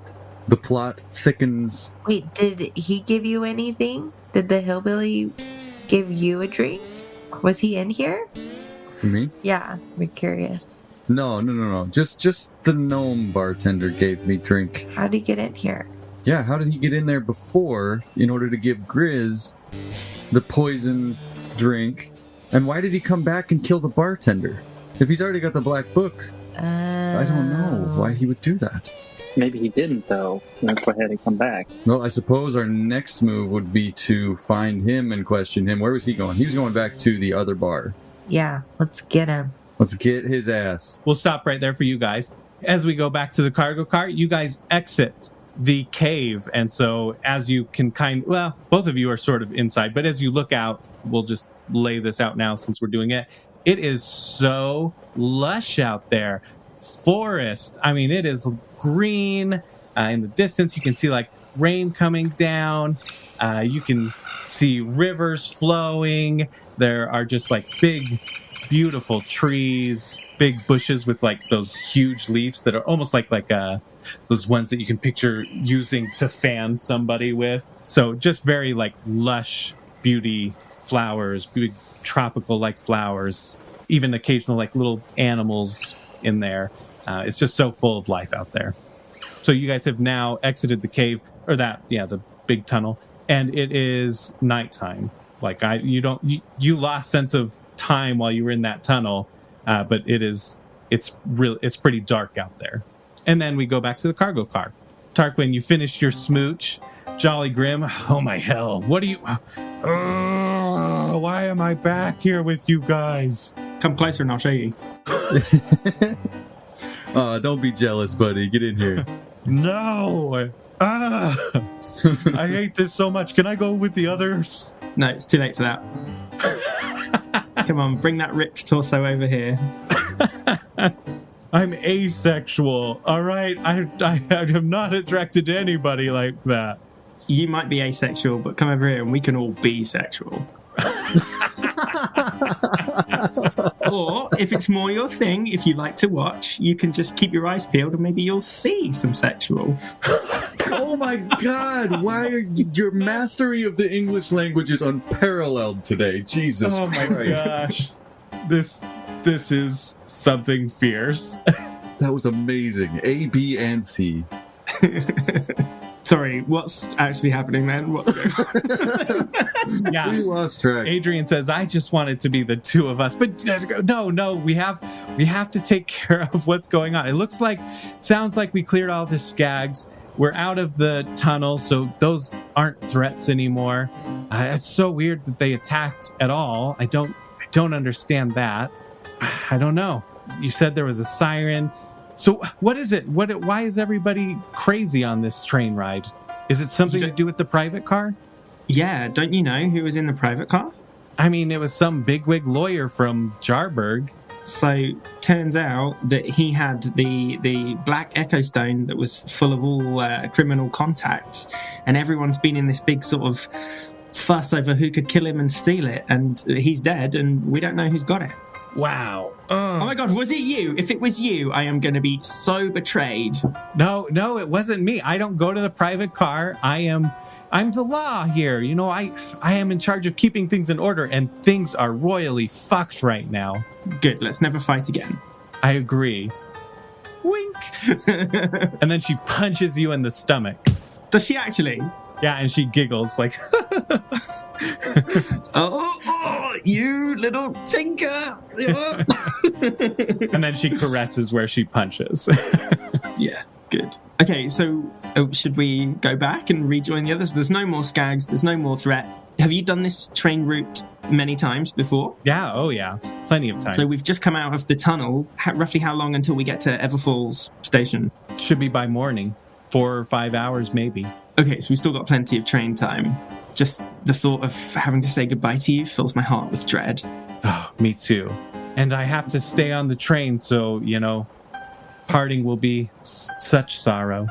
The plot thickens. Wait, did he give you anything? Did the hillbilly give you a drink? Was he in here? For me? Yeah, Mercurius. No. Just the gnome bartender gave me drink. How'd he get in here? Yeah, how did he get in there before in order to give Grizz the poison drink? And why did he come back and kill the bartender? If he's already got the black book, I don't know why he would do that. Maybe he didn't, though. That's why he had to come back. Well, I suppose our next move would be to find him and question him. Where was he going? He was going back to the other bar. Yeah, let's get him. Let's get his ass. We'll stop right there for you guys. As we go back to the cargo car, you guys exit the cave, and so as you can both of you are sort of inside, but as you look out, we'll just lay this out now since we're doing it. It is so lush out there. Forest, I mean, it is green. In the distance, you can see like rain coming down. You can see rivers flowing. There are just like big, beautiful trees, big bushes with like those huge leaves that are almost like those ones that you can picture using to fan somebody with. So just very like lush beauty flowers, big tropical like flowers, even occasional like little animals in there. It's just so full of life out there. So you guys have now exited the cave, or the big tunnel, and it is nighttime. Like you lost sense of time while you were in that tunnel, but it's pretty dark out there. And then we go back to the cargo car. Tarquin, you finished your smooch. Jolly Grim, oh my hell, what are you... why am I back here with you guys? Come closer and I'll show you. Don't be jealous, buddy. Get in here. No! I hate this so much. Can I go with the others? No, it's too late for that. Come on, bring that ripped torso over here. I'm asexual, all right? I am not attracted to anybody like that. You might be asexual, but come over here and we can all be sexual. Or, if it's more your thing, if you like to watch, you can just keep your eyes peeled and maybe you'll see some sexual. Oh my God! Why are your mastery of the English language is unparalleled today? Jesus Christ! Oh my gosh, this is something fierce. That was amazing. A, B, and C. Sorry, what's actually happening then? Yeah, we lost track. Adrian says, "I just want it to be the two of us," but no, we have to take care of what's going on. It sounds like we cleared all the skags. We're out of the tunnel, so those aren't threats anymore. It's so weird that they attacked at all. I don't understand that. I don't know. You said there was a siren. So what is it? Why is everybody crazy on this train ride? Is it something to do with the private car? Yeah, don't you know who was in the private car? I mean, it was some bigwig lawyer from Jarburg. So, turns out that he had the black Echo Stone that was full of all criminal contacts, and everyone's been in this big sort of fuss over who could kill him and steal it, and he's dead, and we don't know who's got it. Wow. Oh my God, was it you? If it was you, I am going to be so betrayed. No, it wasn't me. I don't go to the private car. I'm the law here. You know, I am in charge of keeping things in order, and things are royally fucked right now. Good, let's never fight again. I agree. Wink. And then she punches you in the stomach. Does she actually? Yeah, and she giggles like, oh, you little tinker. And then she caresses where she punches. Yeah, good. Okay, so should we go back and rejoin the others? There's no more skags. There's no more threat. Have you done this train route many times before? Yeah, oh yeah, plenty of times. So we've just come out of the tunnel. Roughly how long until we get to Everfalls station? Should be by morning. 4 or 5 hours, maybe. Okay, so we've still got plenty of train time. Just the thought of having to say goodbye to you fills my heart with dread. Oh, me too. And I have to stay on the train, so, parting will be such sorrow.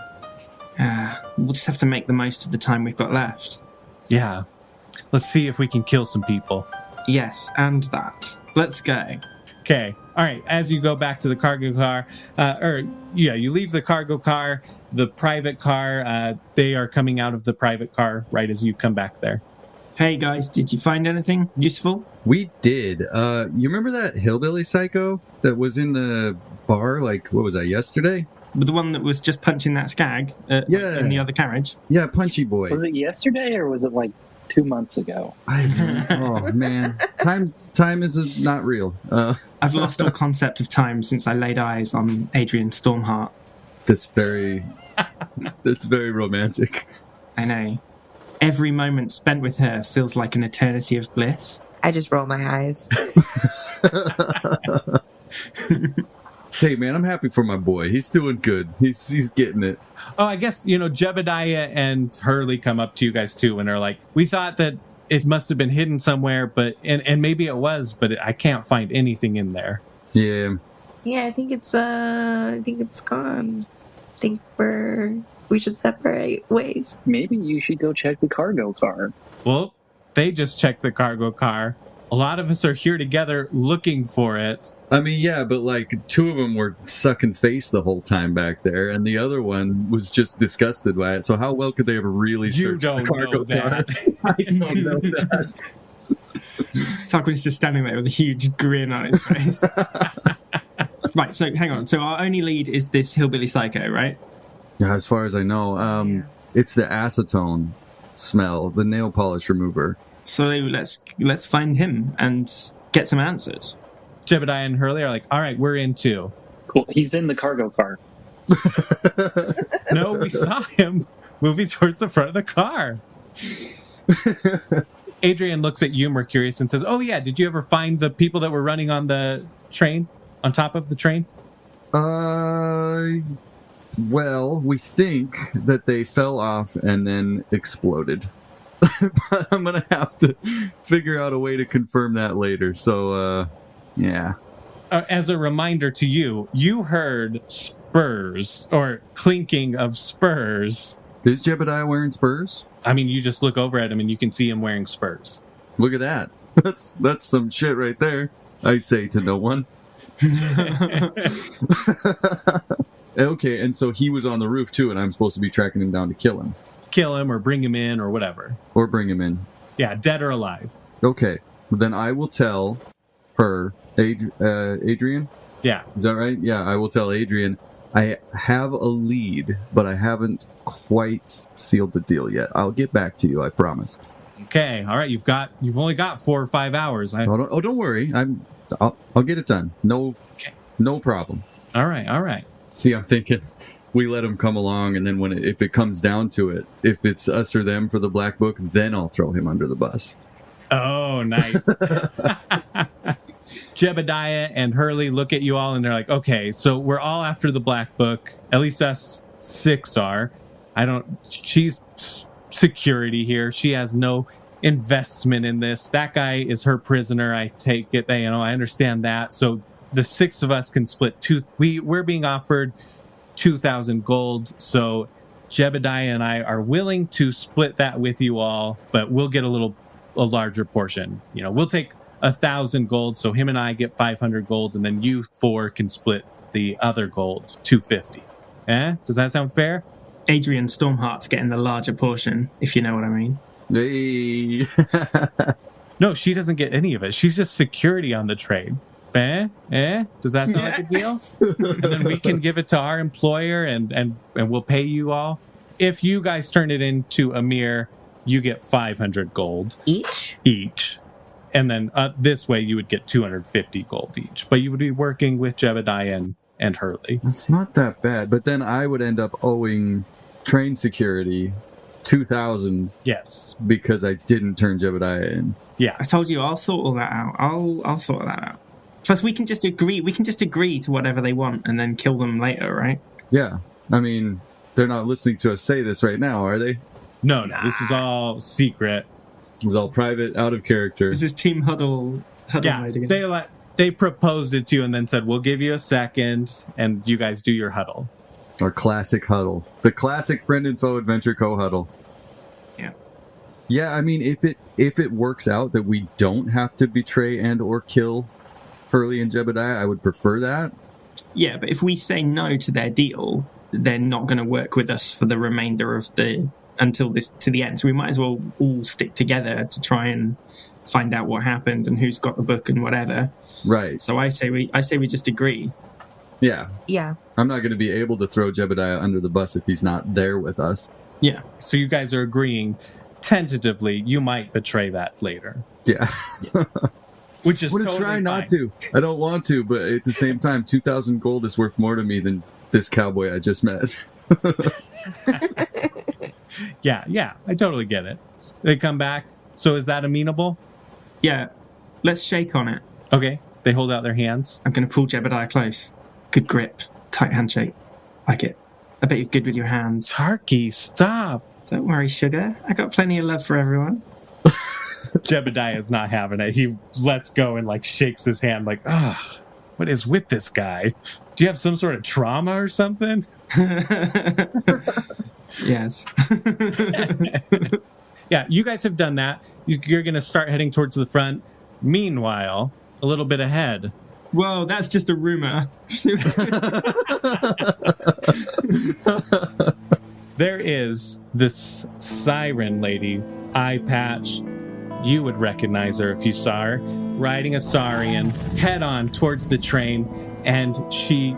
We'll just have to make the most of the time we've got left. Yeah. Let's see if we can kill some people. Yes, and that. Let's go. Okay. All right. As you go back to the cargo car, you leave the cargo car, the private car. They are coming out of the private car right as you come back there. Hey guys, did you find anything useful? We did. You remember that hillbilly psycho that was in the bar? What was that, yesterday? The one that was just punching that skag in the other carriage? Yeah, Punchy Boy. Was it yesterday or was it 2 months ago? Oh man, time is not real. I've lost all concept of time since I laid eyes on Adrian Stormheart. That's very romantic. I know. Every moment spent with her feels like an eternity of bliss. I just roll my eyes. Hey man, I'm happy for my boy. He's doing good. He's getting it. Oh, I guess, Jebediah and Hurley come up to you guys too and are like, we thought that it must have been hidden somewhere, but and maybe it was, but I can't find anything in there. Yeah. Yeah, I think it's gone. I think we should separate ways. Maybe you should go check the cargo car. Well, they just checked the cargo car. A lot of us are here together looking for it. I mean, yeah, but 2 of them were sucking face the whole time back there, and the other one was just disgusted by it. So how well could they have really searched the cargo know that. car? I don't know that. Tarquin's just standing there with a huge grin on his face. Right, so hang on. So our only lead is this hillbilly psycho, right? Yeah, as far as I know, it's the acetone smell, the nail polish remover. So let's find him and get some answers. Jebediah and Hurley are like, all right, we're in too. Cool. He's in the cargo car. No, we saw him moving towards the front of the car. Adrian looks at you, Mercurius, and says, oh yeah, did you ever find the people that were running on the train, on top of the train? Well, we think that they fell off and then exploded. But I'm going to have to figure out a way to confirm that later. So, yeah. As a reminder to you, you heard spurs or clinking of spurs. Is Jebediah wearing spurs? I mean, you just look over at him and you can see him wearing spurs. Look at that. That's some shit right there. I say to no one. Okay, and so he was on the roof too, and I'm supposed to be tracking him down to kill him. Kill him or bring him in or whatever. Or bring him in. Yeah, dead or alive. Okay, then I will tell her, Adrian? Yeah. Is that right? Yeah, I will tell Adrian. I have a lead, but I haven't quite sealed the deal yet. I'll get back to you, I promise. Okay, all right. You've only got 4 or 5 hours. Don't worry. I'll get it done. No problem. All right. See, I'm thinking we let him come along, and then if it comes down to it, if it's us or them for the black book, then I'll throw him under the bus. Oh, nice. Jebediah and Hurley look at you all, and they're like, "Okay, so we're all after the black book. At least us 6 are. She's security here. She has no investment in this. That guy is her prisoner. I take it. I understand that. So the 6 of us can split two. We're being offered 2,000 gold. So Jebediah and I are willing to split that with you all, but we'll get a larger portion. We'll take 1,000 gold. So him and I get 500 gold, and then you 4 can split the other gold, 250. Does that sound fair? Adrian Stormheart's getting the larger portion, if you know what I mean. Hey. No, she doesn't get any of it. She's just security on the trade. Does that sound like a deal? And then we can give it to our employer and we'll pay you all. If you guys turn it into Amir, you get 500 gold. Each. And then this way you would get 250 gold each. But you would be working with Jebediah and Hurley. It's not that bad. But then I would end up owing train security 2,000. Yes. Because I didn't turn Jebediah in. Yeah. I told you I'll sort all that out. I'll sort that out. Plus, we can just agree to whatever they want and then kill them later, right? Yeah. I mean, they're not listening to us say this right now, are they? No. This is all secret. It was all private, out of character. This is Team Huddle yeah, mode again. They proposed it to you and then said, we'll give you a second, and you guys do your huddle. Our classic huddle. The classic Friend and Foe Adventure Co. huddle. Yeah. Yeah, I mean, if it works out that we don't have to betray and or kill Hurley and Jebediah, I would prefer that. Yeah, but if we say no to their deal, they're not going to work with us for the remainder of to the end. So we might as well all stick together to try and find out what happened and who's got the book and whatever. Right. So I say we just agree. Yeah. Yeah. I'm not going to be able to throw Jebediah under the bus if he's not there with us. Yeah. So you guys are agreeing tentatively you might betray that later. Yeah. Which is totally try not to. I don't want to, but at the same time, 2,000 gold is worth more to me than this cowboy I just met. Yeah, I totally get it. They come back. So is that amenable? Yeah. Let's shake on it. Okay. They hold out their hands. I'm going to pull Jebediah close. Good grip. Tight handshake. Like it. I bet you're good with your hands. Tarky, stop. Don't worry, sugar. I got plenty of love for everyone. Jebediah is not having it. He lets go and shakes his hand what is with this guy? Do you have some sort of trauma or something? Yes. Yeah, you guys have done that. You're going to start heading towards the front. Meanwhile, a little bit ahead. Whoa, that's just a rumor. There is this siren lady, eye patch. You would recognize her if you saw her, riding a saurian head on towards the train, and she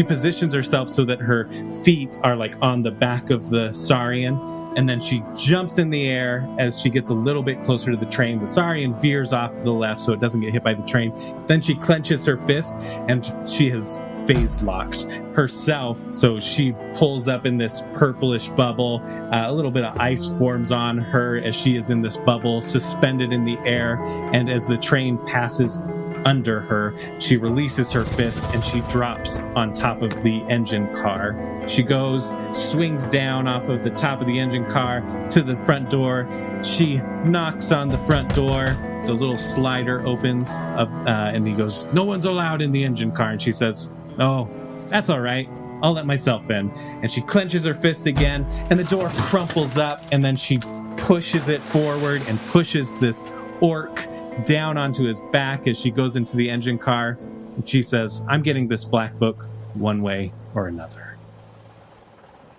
positions herself so that her feet are on the back of the saurian, and then she jumps in the air as she gets a little bit closer to the train. The saurian veers off to the left so it doesn't get hit by the train. Then she clenches her fist, and she has phase locked herself, so she pulls up in this purplish bubble. A little bit of ice forms on her as she is in this bubble, suspended in the air, and as the train passes under her. She releases her fist and she drops on top of the engine car. She goes, swings down off of the top of the engine car to the front door. She knocks on the front door. The little slider opens up, and he goes, "No one's allowed in the engine car." And she says, "Oh, that's all right. I'll let myself in." And she clenches her fist again, and the door crumples up, and then she pushes it forward and pushes this orc down onto his back as she goes into the engine car. And she says, "I'm getting this black book one way or another."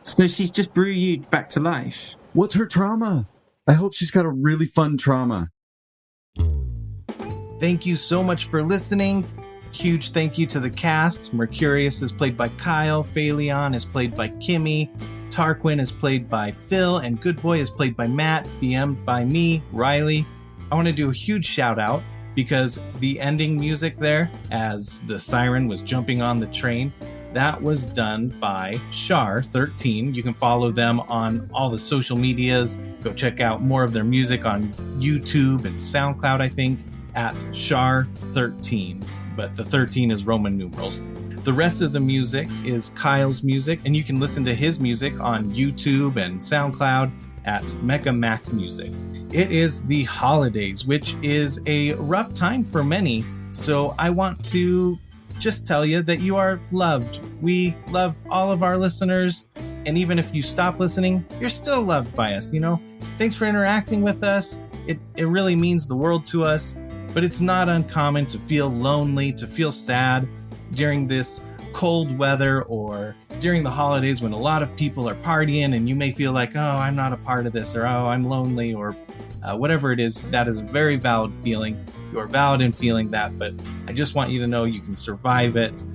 So she's just brewed back to life. What's her trauma? I hope she's got a really fun trauma. Thank you so much for listening. Huge thank you to the cast. Mercurius is played by Kyle, Phaleon is played by Kimmy, Tarquin is played by Phil, and Good Boy is played by Matt, BM'd by me, Riley. I want to do a huge shout out because the ending music there, as the siren was jumping on the train, that was done by Shar13. You can follow them on all the social medias. Go check out more of their music on YouTube and SoundCloud, I think, at Shar13. But the 13 is Roman numerals. The rest of the music is Kyle's music, and you can listen to his music on YouTube and SoundCloud at Mecha Mac Music. It is the holidays, which is a rough time for many, so I want to just tell you that you are loved. We love all of our listeners, and even if you stop listening, you're still loved by us, you know? Thanks for interacting with us. It really means the world to us. But it's not uncommon to feel lonely, to feel sad during this cold weather or during the holidays when a lot of people are partying and you may feel like, oh, I'm not a part of this, or oh, I'm lonely, or whatever it is. That is a very valid feeling. You're valid in feeling that, but I just want you to know you can survive it.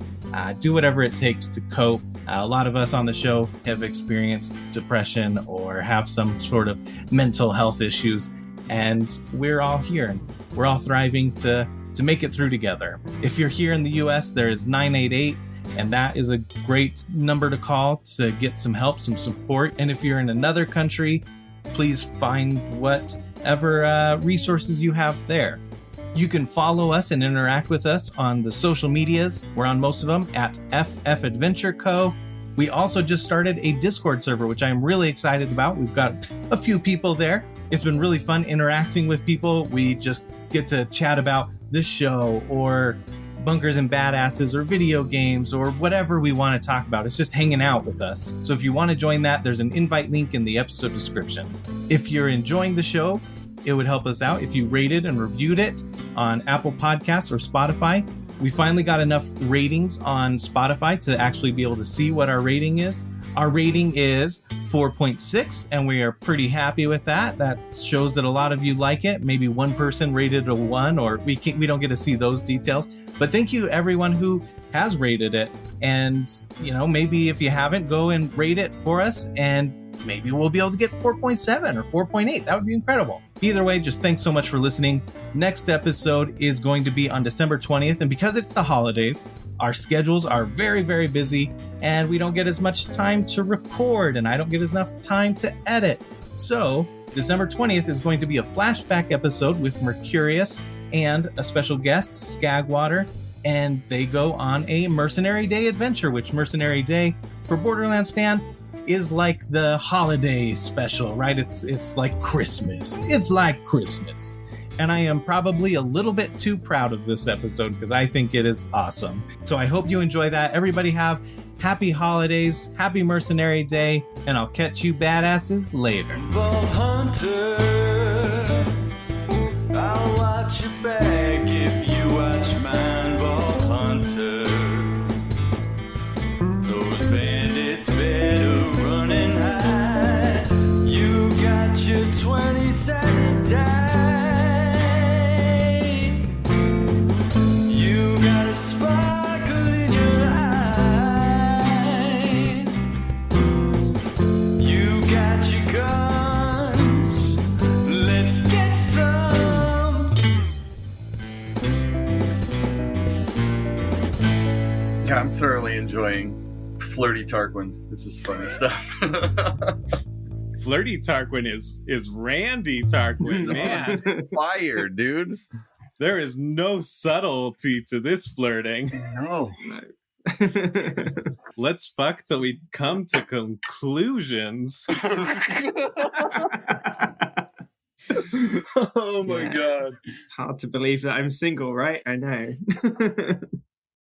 Do whatever it takes to cope. A lot of us on the show have experienced depression or have some sort of mental health issues. And we're all here, and we're all thriving to make it through together. If you're here in the US, there is 988, and that is a great number to call to get some help, some support. And if you're in another country, please find whatever resources you have there. You can follow us and interact with us on the social medias. We're on most of them at FFAdventureCo. We also just started a Discord server, which I'm really excited about. We've got a few people there. It's been really fun interacting with people. We just get to chat about this show or bunkers and badasses or video games or whatever we want to talk about. It's just hanging out with us. So if you want to join that, there's an invite link in the episode description. If you're enjoying the show, it would help us out if you rated and reviewed it on Apple Podcasts or Spotify. We finally got enough ratings on Spotify to actually be able to see what our rating is. Our rating is 4.6, and we are pretty happy with that. That shows that a lot of you like it. Maybe one person rated a 1, or we don't get to see those details. But thank you to everyone who has rated it. And, you know, maybe if you haven't, go and rate it for us, and maybe we'll be able to get 4.7 or 4.8. That would be incredible. Either way, just thanks so much for listening. Next episode is going to be on December 20th. And because it's the holidays, our schedules are very, very busy, and we don't get as much time to record, and I don't get enough time to edit. So December 20th is going to be a flashback episode with Mercurius and a special guest, Skagwater, and they go on a Mercenary Day adventure, which Mercenary Day for Borderlands fans is like the holiday special, right? It's like Christmas. It's like Christmas. And I am probably a little bit too proud of this episode because I think it is awesome. So I hope you enjoy that. Everybody have happy holidays, happy Mercenary Day, and I'll catch you badasses later. Hunter, I'll watch your back if you watch mine, Ball Hunter. Those bandits better run and hide. You got your 20-sided die. You got a sparkle in your eye. You got your guns. Let's get some. Yeah, I'm thoroughly enjoying Flirty Tarquin. This is funny stuff. Flirty Tarquin is Randy Tarquin, man. Fire, dude. There is no subtlety to this flirting. No. Let's fuck till we come to conclusions. Oh my Yeah. god. Hard to believe that I'm single, right? I know.